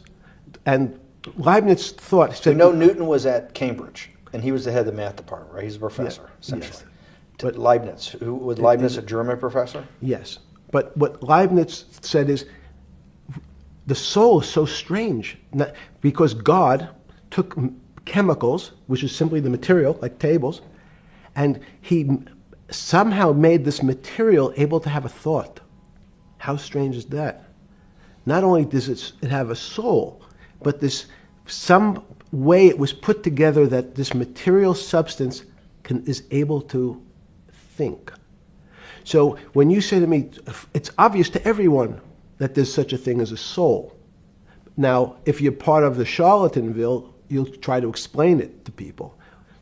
thought. So Newton was at Cambridge, and he was the head of the math department, right? He's a professor, essentially. Yes. But Leibniz, was Leibniz a German professor? Yes, but what Leibniz said is the soul is so strange because God took chemicals, which is simply the material, like tables, and he somehow made this material able to have a thought. How strange is that? Not only does it have a soul, but some way it was put together that this material substance is able to think. So when you say to me, it's obvious to everyone that there's such a thing as a soul. Now, if you're part of the Charlatanville, you'll try to explain it to people.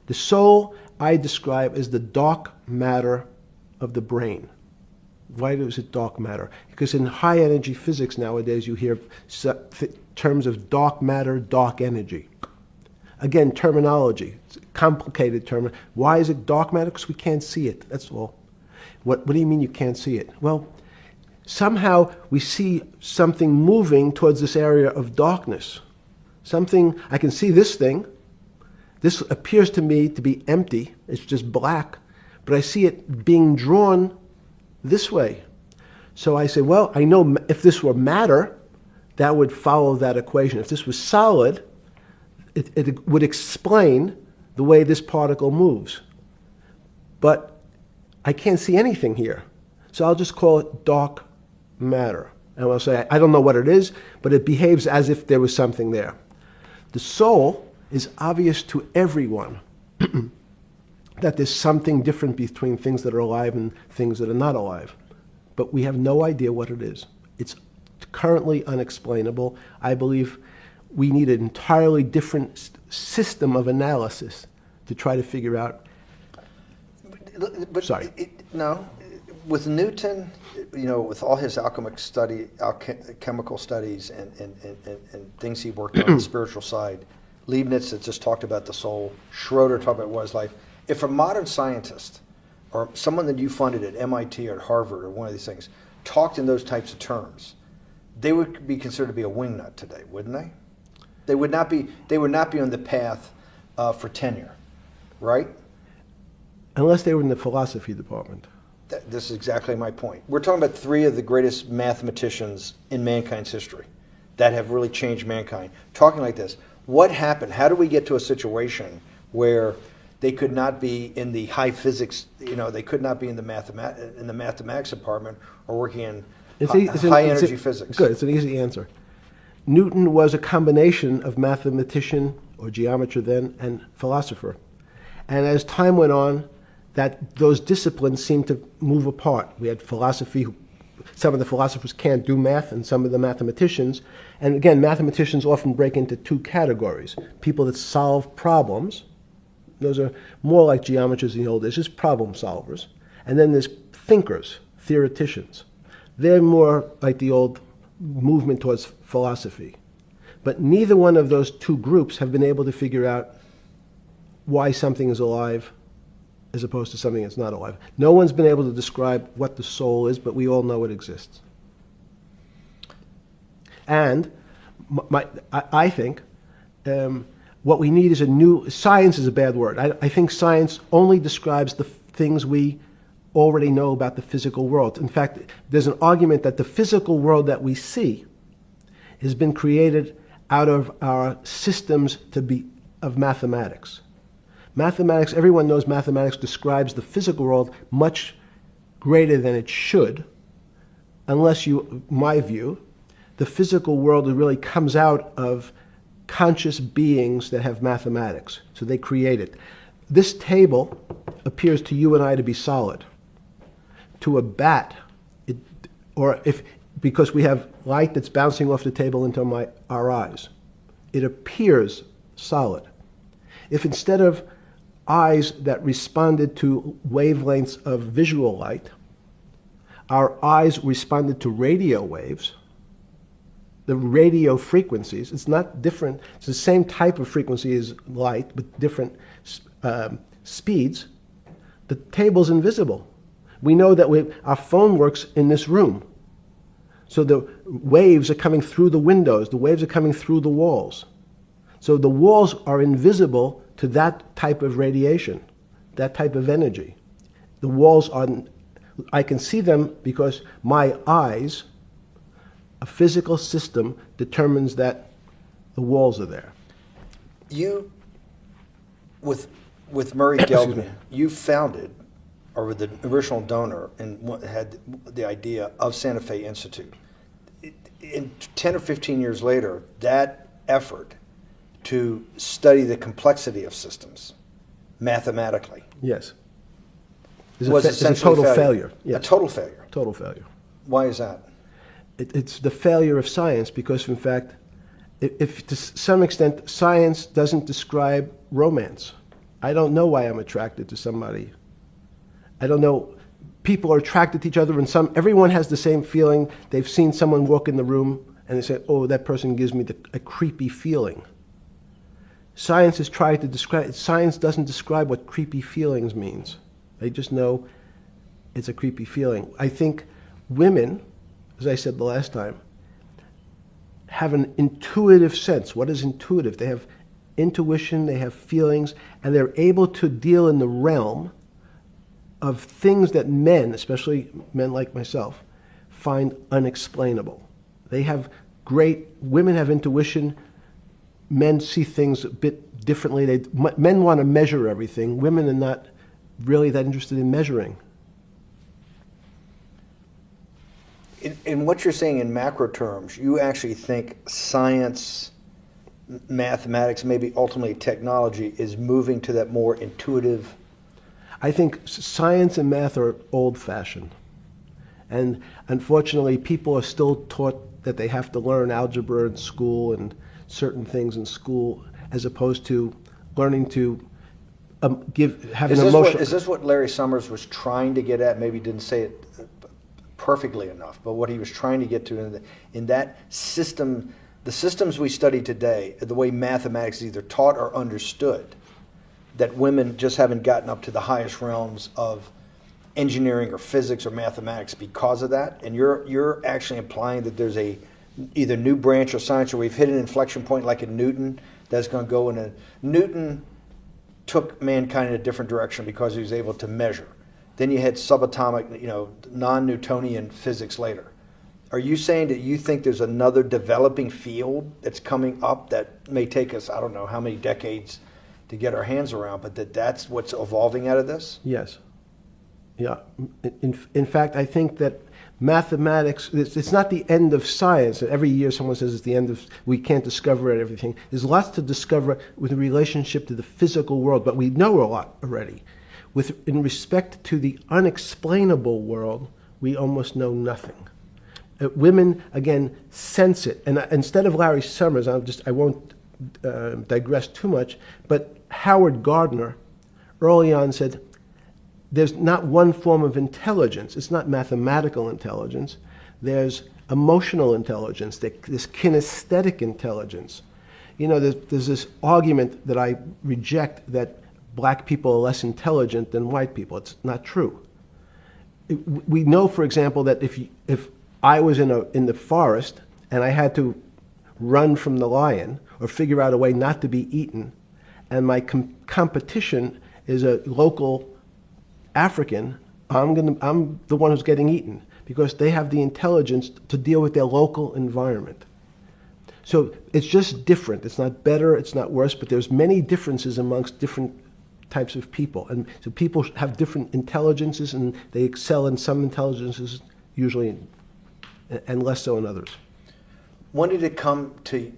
The soul I describe as the dark matter of the brain. Why is it dark matter? Because in high energy physics nowadays you hear terms of dark matter, dark energy. Again, terminology. It's a complicated term. Why is it dark matter? Because we can't see it, that's all. What do you mean you can't see it? Well, somehow we see something moving towards this area of darkness. I can see this thing. This appears to me to be empty. It's just black. But I see it being drawn this way. So I say, well, I know if this were matter, that would follow that equation. If this was solid, it would explain the way this particle moves. But I can't see anything here. So I'll just call it dark matter. And I'll say, I don't know what it is, but it behaves as if there was something there. The soul is obvious to everyone that there's something different between things that are alive and things that are not alive. But we have no idea what it is. It's currently unexplainable. I believe we need an entirely different system of analysis to try to figure out. But Sorry. No. With Newton, with all his alchemical studies and things he worked on the spiritual side, Leibniz that just talked about the soul, Schroeder talked about what is life. If a modern scientist or someone that you funded at MIT or at Harvard or one of these things talked in those types of terms, they would be considered to be a wingnut today, wouldn't they? They would not be. They would not be on the path for tenure, right? Unless they were in the philosophy department. This is exactly my point. We're talking about three of the greatest mathematicians in mankind's history that have really changed mankind. Talking like this, what happened? How do we get to a situation where they could not be in the high physics? They could not be in the mathematics department or working in high energy physics. Good. It's an easy answer. Newton was a combination of mathematician or geometer then and philosopher, and as time went on, those disciplines seemed to move apart. We had philosophy. Some of the philosophers can't do math, and some of the mathematicians. And again, mathematicians often break into two categories: people that solve problems. Those are more like geometers in the old days, just problem solvers. And then there's thinkers, theoreticians. They're more like the old movement towards philosophy. But neither one of those two groups have been able to figure out why something is alive as opposed to something that's not alive. No one's been able to describe what the soul is, but we all know it exists. And I think what we need is science is a bad word. I think science only describes the things we already know about the physical world. In fact, there's an argument that the physical world that we see has been created out of our systems of mathematics. Mathematics, everyone knows mathematics describes the physical world much greater than it should, my view, the physical world really comes out of conscious beings that have mathematics. So they create it. This table appears to you and I to be solid. To a bat, because we have light that's bouncing off the table into our eyes, it appears solid. If instead of eyes that responded to wavelengths of visual light, our eyes responded to radio waves, the radio frequencies, it's not different, it's the same type of frequency as light, but different speeds, the table's invisible. We know that our phone works in this room. So the waves are coming through the windows, the waves are coming through the walls. So the walls are invisible to that type of radiation, that type of energy. The walls I can see them because my eyes, a physical system determines that the walls are there. You, with Murray Geldman, you founded, or were the original donor, and had the idea of Santa Fe Institute. In 10 or 15 years later, that effort to study the complexity of systems mathematically. Yes. Was essentially a total failure. Yes. A total failure. Total failure. Why is that? It's the failure of science because, in fact, if to some extent science doesn't describe romance. I don't know why I'm attracted to somebody. I don't know. People are attracted to each other, and everyone has the same feeling. They've seen someone walk in the room, and they say, "Oh, that person gives me a creepy feeling." Science has tried to describe. Science doesn't describe what creepy feelings means. They just know it's a creepy feeling. I think women, as I said the last time, have an intuitive sense. What is intuitive? They have intuition, they have feelings, and they're able to deal in the realm of things that men, especially men like myself, find unexplainable. Women have intuition, men see things a bit differently. Men want to measure everything. Women are not really that interested in measuring. In what you're saying in macro terms, you actually think science, mathematics, maybe ultimately technology, is moving to that more intuitive? I think science and math are old-fashioned. And unfortunately, people are still taught that they have to learn algebra in school and certain things in school, as opposed to learning to have an emotional... Is this what Larry Summers was trying to get at? Maybe he didn't say it perfectly enough, but what he was trying to get to in that system the systems we study today, the way mathematics is either taught or understood, that women just haven't gotten up to the highest realms of engineering or physics or mathematics because of that, and you're actually implying that there's a either new branch of science, or we've hit an inflection point like in Newton that's going to go in a Newton took mankind in a different direction because he was able to measure. Then you had subatomic, non-Newtonian physics later. Are you saying that you think there's another developing field that's coming up that may take us, I don't know how many decades to get our hands around, but that's what's evolving out of this? Yes. Yeah. In fact, I think that mathematics, it's not the end of science. Every year someone says it's the end of, we can't discover everything. There's lots to discover with the relationship to the physical world, but we know a lot already. In respect to the unexplainable world, we almost know nothing. Women, again, sense it. And instead of Larry Summers, I won't digress too much, but Howard Gardner early on said, there's not one form of intelligence. It's not mathematical intelligence. There's emotional intelligence. There's kinesthetic intelligence. There's this argument that I reject that black people are less intelligent than white people. It's not true. We know, for example, that if I was in the forest and I had to run from the lion or figure out a way not to be eaten, and my competition is a local African, I'm the one who's getting eaten because they have the intelligence to deal with their local environment. So it's just different. It's not better, it's not worse, but there's many differences amongst different types of people. And so people have different intelligences, and they excel in some intelligences usually, and less so in others. When did it come to,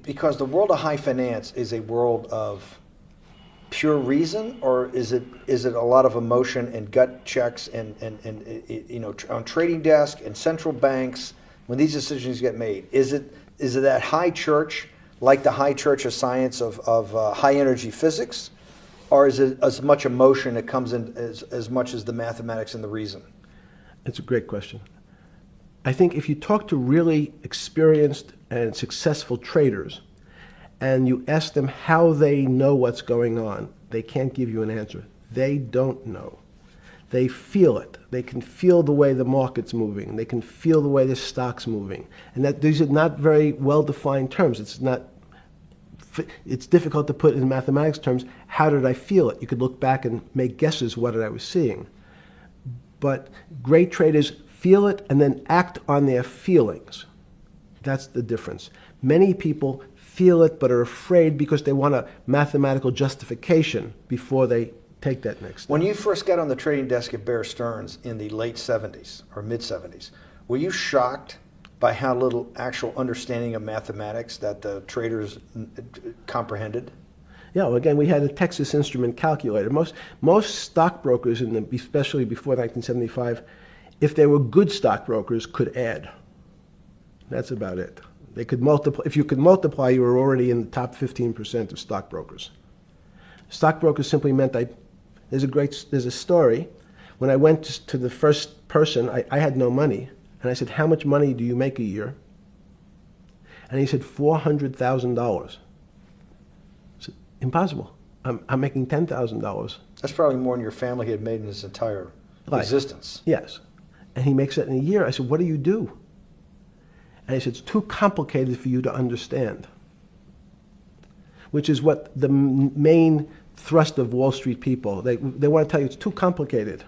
because the world of high finance is a world of pure reason, or is it a lot of emotion and gut checks and on trading desk and central banks when these decisions get made? Is it that high church, like the high church of science of high energy physics, or is it as much emotion that comes in as much as the mathematics and the reason? That's a great question. I think if you talk to really experienced and successful traders, and you ask them how they know what's going on, they can't give you an answer. They don't know. They feel it. They can feel the way the market's moving. They can feel the way the stock's moving. And that these are not very well-defined terms. It's difficult to put in mathematics terms, how did I feel it? You could look back and make guesses what I was seeing. But great traders feel it and then act on their feelings. That's the difference. Many people feel it but are afraid because they want a mathematical justification before they take that next step. When you first got on the trading desk at Bear Stearns in the late 70s or mid 70s, were you shocked by how little actual understanding of mathematics that the traders comprehended? Yeah, well, again, we had a Texas Instrument calculator. Most stockbrokers, especially before 1975, if they were good stockbrokers, could add. That's about it. They could multiply. If you could multiply, you were already in the top 15% of stockbrokers. Stockbrokers simply meant there's a story. When I went to the first person, I had no money. And I said, how much money do you make a year? And he said, $400,000. I said, impossible. I'm making $10,000. That's probably more than your family had made in its entire existence. Yes. And he makes it in a year. I said, what do you do? And he said, it's too complicated for you to understand. Which is what the main thrust of Wall Street people, they want to tell you it's too complicated.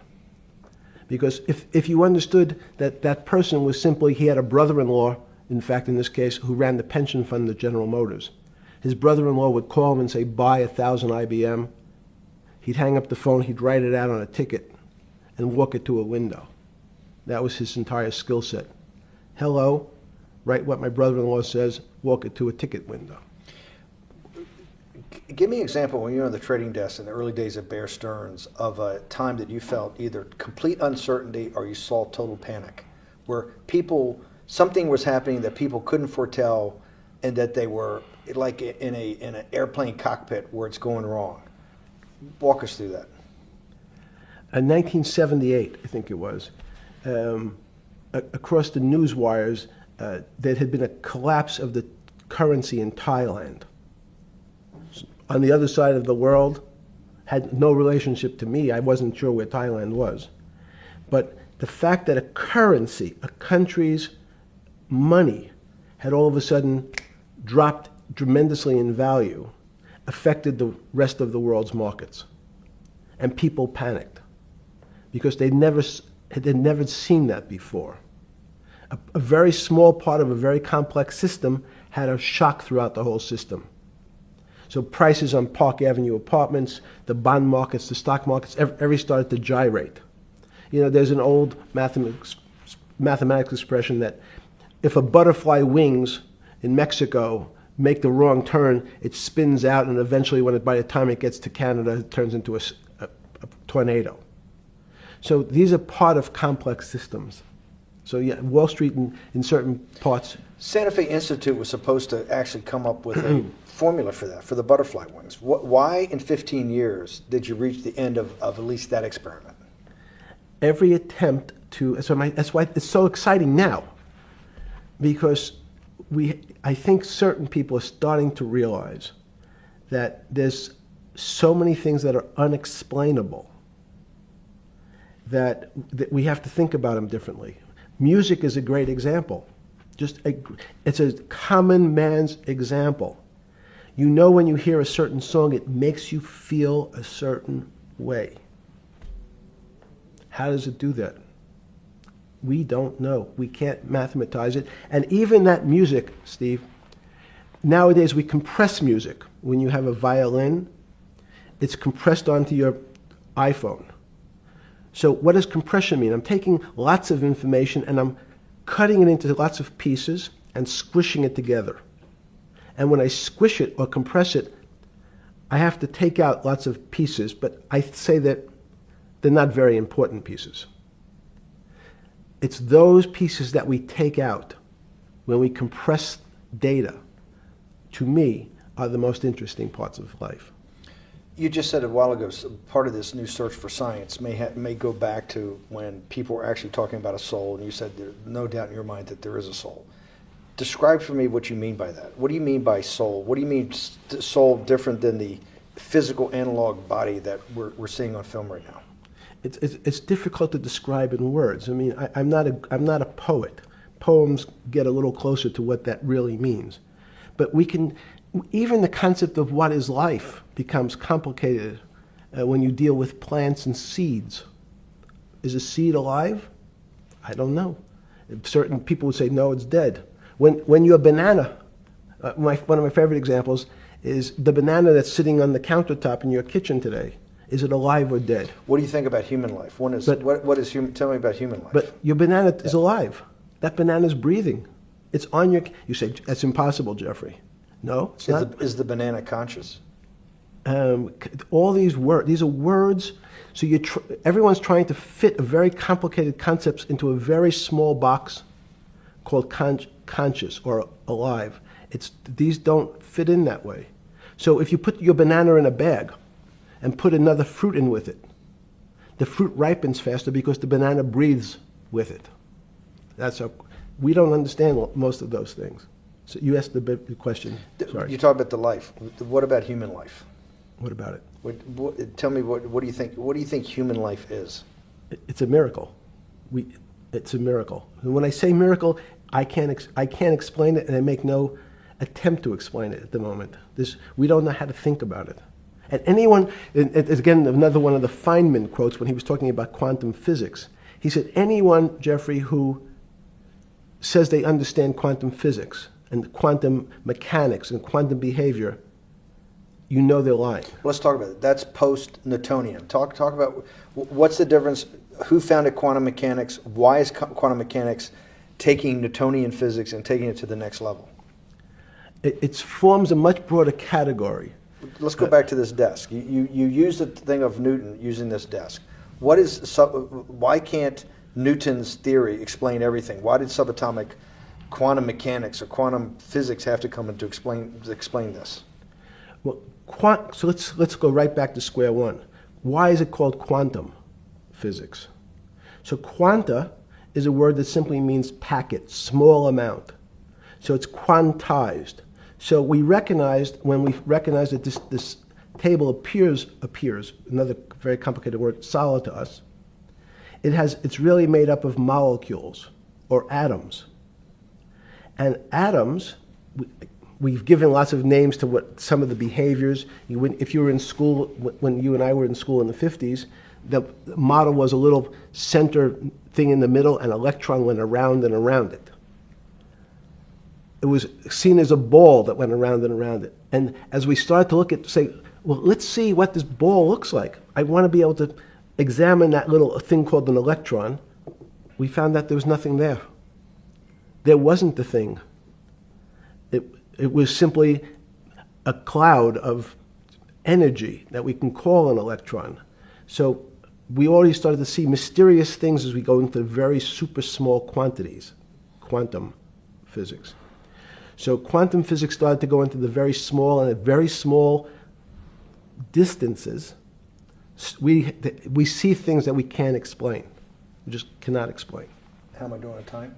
Because if you understood that that person was simply, he had a brother-in-law, in fact in this case, who ran the pension fund at General Motors. His brother-in-law would call him and say, buy 1,000 IBM. He'd hang up the phone, he'd write it out on a ticket and walk it to a window. That was his entire skill set. Hello, write what my brother-in-law says, walk it to a ticket window. Give me an example when you were on the trading desk in the early days of Bear Stearns of a time that you felt either complete uncertainty or you saw total panic, where something was happening that people couldn't foretell and that they were like in an airplane cockpit where it's going wrong. Walk us through that. In 1978, I think it was, across the news wires, there had been a collapse of the currency in Thailand. On the other side of the world, had no relationship to me. I wasn't sure where Thailand was. But the fact that a currency, a country's money, had all of a sudden dropped tremendously in value affected the rest of the world's markets. And people panicked because they'd never seen that before. A very small part of a very complex system had a shock throughout the whole system. So prices on Park Avenue apartments, the bond markets, the stock markets, every started to gyrate. You know, there's an old mathematics expression that if a butterfly wings in Mexico make the wrong turn, it spins out, and eventually, by the time it gets to Canada, it turns into a tornado. So these are part of complex systems. So yeah, Wall Street in certain parts. Santa Fe Institute was supposed to actually come up with a formula for that, for the butterfly wings. Why in 15 years did you reach the end of at least that experiment? Every attempt to, that's why it's so exciting now, because I think certain people are starting to realize that there's so many things that are unexplainable that we have to think about them differently. Music is a great example. It's a common man's example. You know, when you hear a certain song, it makes you feel a certain way. How does it do that? We don't know. We can't mathematize it. And even that music, Steve, nowadays we compress music. When you have a violin, it's compressed onto your iPhone. So what does compression mean? I'm taking lots of information and I'm cutting it into lots of pieces and squishing it together. And when I squish it or compress it, I have to take out lots of pieces, but I say that they're not very important pieces. It's those pieces that we take out when we compress data, to me, are the most interesting parts of life. You just said a while ago, part of this new search for science may go back to when people were actually talking about a soul, and you said there's no doubt in your mind that there is a soul. Describe for me what you mean by that. What do you mean by soul? What do you mean soul different than the physical analog body that we're seeing on film right now? It's difficult to describe in words. I mean, I'm not a poet. Poems get a little closer to what that really means. But even the concept of what is life becomes complicated when you deal with plants and seeds. Is a seed alive? I don't know. Certain people would say, no, it's dead. When you're a banana, one of my favorite examples is the banana that's sitting on the countertop in your kitchen today. Is it alive or dead? What do you think about human life? Tell me about human life. But your banana is alive. That banana is breathing. It's on your. You say that's impossible, Jeffrey. No, it's not. Is the banana conscious? All these words. These are words. So everyone's trying to fit a very complicated concepts into a very small box called conscious or alive. These don't fit in that way. So if you put your banana in a bag and put another fruit in with it, the fruit ripens faster because the banana breathes with it. We don't understand most of those things. So you asked the question. Sorry. You talk about the life. What about human life? What about it? Tell me what do you think? What do you think human life is? It's a miracle. It's a miracle. And when I say miracle, I can't explain it, and I make no attempt to explain it at the moment. We don't know how to think about it. And it's again another one of the Feynman quotes when he was talking about quantum physics. He said, anyone, Jeffrey, who says they understand quantum physics and quantum mechanics and quantum behavior, you know they're lying. Let's talk about it. That's post-Newtonian. Talk about what's the difference, who founded quantum mechanics, why is quantum mechanics taking Newtonian physics and taking it to the next level? It forms a much broader category. Let's go back to this desk. You use the thing of Newton using this desk. Why can't Newton's theory explain everything? Why did subatomic quantum mechanics or quantum physics have to come in to explain this? Well, so let's go right back to square one. Why is it called quantum physics? So quanta is a word that simply means packet, small amount. So it's quantized. So when we recognized that this table appears, another very complicated word, solid to us, it's really made up of molecules or atoms. And atoms, we've given lots of names to what some of the behaviors. If you were in school, when you and I were in school in the 50s, the model was a little center thing in the middle, and an electron went around and around it. It was seen as a ball that went around and around it. And as we started to look at, say, well, let's see what this ball looks like. I want to be able to examine that little thing called an electron. We found that there was nothing there. There wasn't the thing. It was simply a cloud of energy that we can call an electron. So we already started to see mysterious things as we go into very super small quantities, quantum physics. So quantum physics started to go into the very small, and at very small distances, we see things that we can't explain. We just cannot explain. How am I doing on time?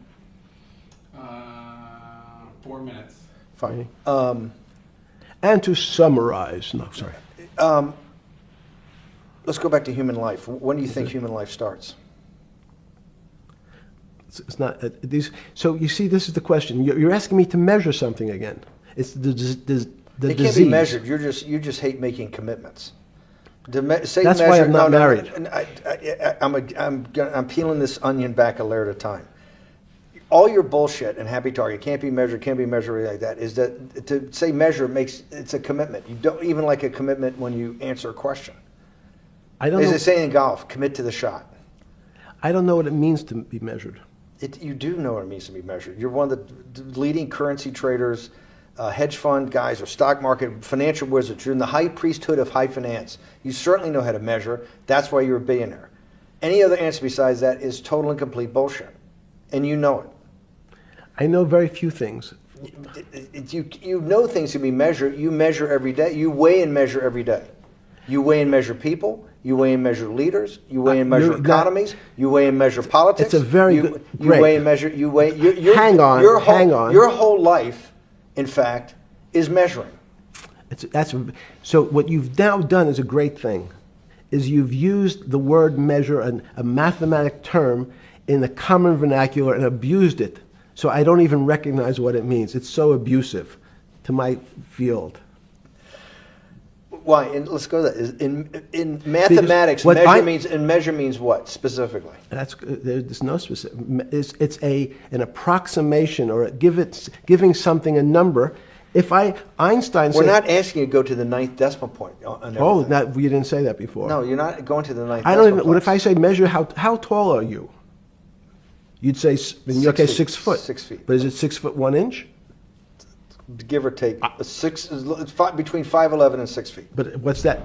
4 minutes. Fine. And to summarize, no, sorry. Let's go back to human life. When do you think human life starts? It's not these. So you see, this is the question. You're asking me to measure something again. It's the disease. It can't be measured. You just hate making commitments. That's why I'm not married. I'm peeling this onion back a layer at a time. All your bullshit and happy target can't be measured like that. Is that to say measure it's a commitment. You don't even like a commitment when you answer a question. I don't know. As they say in golf, commit to the shot. I don't know what it means to be measured. You do know what it means to be measured. You're one of the leading currency traders, hedge fund guys, or stock market financial wizards. You're in the high priesthood of high finance. You certainly know how to measure. That's why you're a billionaire. Any other answer besides that is total and complete bullshit, and you know it. I know very few things. You know things can be measured. You measure every day. You weigh and measure every day. You weigh and measure people. You weigh and measure leaders. You weigh and measure economies. You weigh and measure politics. It's a very good. You weigh and measure. You weigh. Hang on. Your whole life, in fact, is measuring. So what you've now done is a great thing, is you've used the word measure, a mathematic term, in the common vernacular and abused it. So I don't even recognize what it means. It's so abusive to my field. Why? And let's go to that. In mathematics, measure means what specifically? There's no specific. It's an approximation, or giving something a number. Einstein said, we're not asking you to go to the ninth decimal point. You didn't say that before. No, you're not going to the ninth. I don't even. What if I say measure? How tall are you? You'd say, in your case, 6 foot. 6 feet. But is it 6 foot 1 inch? Give or take, between 5'11" and 6 feet. But what's that?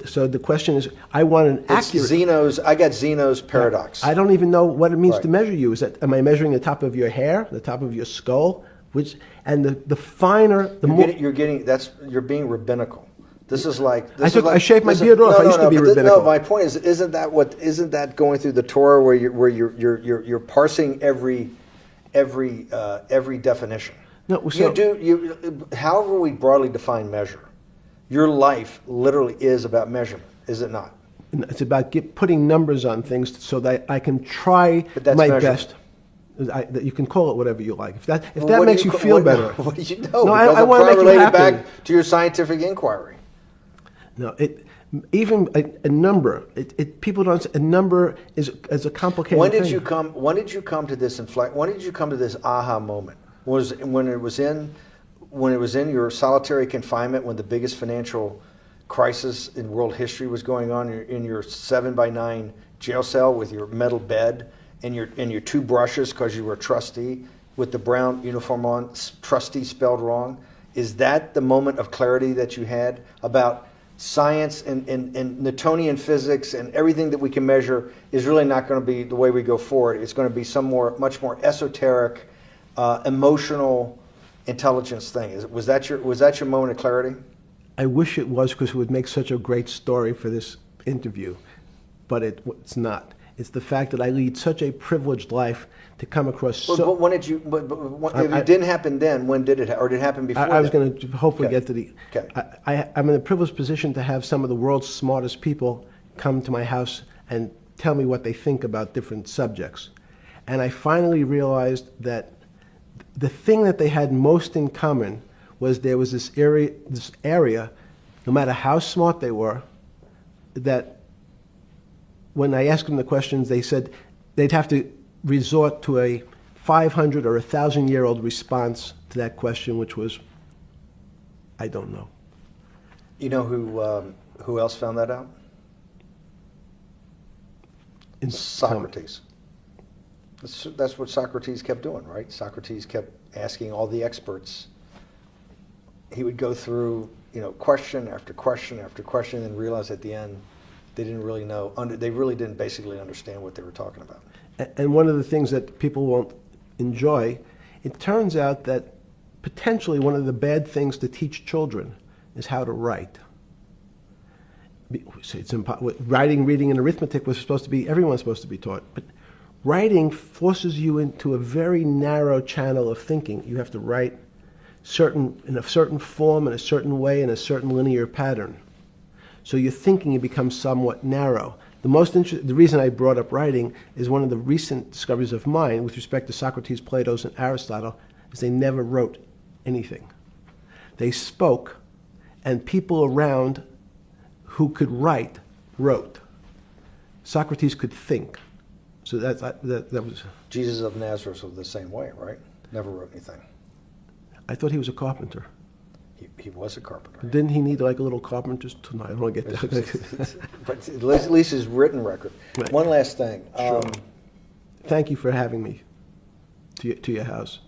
So the question is, I want an accurate. I got Zeno's paradox. I don't even know what it means to measure you. Am I measuring the top of your hair, the top of your skull, and the finer, the more you're being rabbinical. This is like I shaved my beard off. I used to be rabbinical. No, my point is, isn't that going through the Torah where you're parsing every definition? No, so however we broadly define measure, your life literally is about measurement, is it not? It's about putting numbers on things so that I can try my best. You can call it whatever you like. If that makes you feel better. What do you know? No, I want to make you happy. Back to your scientific inquiry. No, even a number. People don't. A number is a complicated thing. When did you come to this When did you come to this aha moment? Was when it was in your solitary confinement, when the biggest financial crisis in world history was going on, in your 7x9 jail cell with your metal bed and your 2 brushes because you were a trustee with the brown uniform on, trustee spelled wrong? Is that the moment of clarity that you had about science and Newtonian physics and everything that we can measure is really not going to be the way we go forward? It's going to be much more esoteric, emotional intelligence thing. Was that your moment of clarity? I wish it was, because it would make such a great story for this interview, but it's not. It's the fact that I lead such a privileged life to come across But when did you? If it didn't happen then, when did it? Or did it happen before? I was then? going to hopefully Okay. get to the. Okay. I'm in a privileged position to have some of the world's smartest people come to my house and tell me what they think about different subjects. And I finally realized that the thing that they had most in common was there was this area, no matter how smart they were, that when I asked them the questions, they said they'd have to resort to a 500 or 1,000-year-old response to that question, which was, I don't know. You know who else found that out? Socrates. That's what Socrates kept doing, right? Socrates kept asking all the experts. He would go through, question after question after question, and realize at the end they didn't really know. They really didn't basically understand what they were talking about. And one of the things that people won't enjoy, it turns out that potentially one of the bad things to teach children is how to write. Writing, reading, and arithmetic was supposed to be, everyone's supposed to be taught. But writing forces you into a very narrow channel of thinking. You have to write in a certain form, in a certain way, in a certain linear pattern. So your thinking becomes somewhat narrow. The reason I brought up writing is one of the recent discoveries of mine with respect to Socrates, Plato, and Aristotle is they never wrote anything. They spoke, and people around who could write wrote. Socrates could think. So that was... Jesus of Nazareth was the same way, right? Never wrote anything. I thought he was a carpenter. He was a carpenter. Didn't he need like a little carpenter's tonight? I don't want to get that. But at least his written record. Right. One last thing. Sure. Thank you for having me to your house.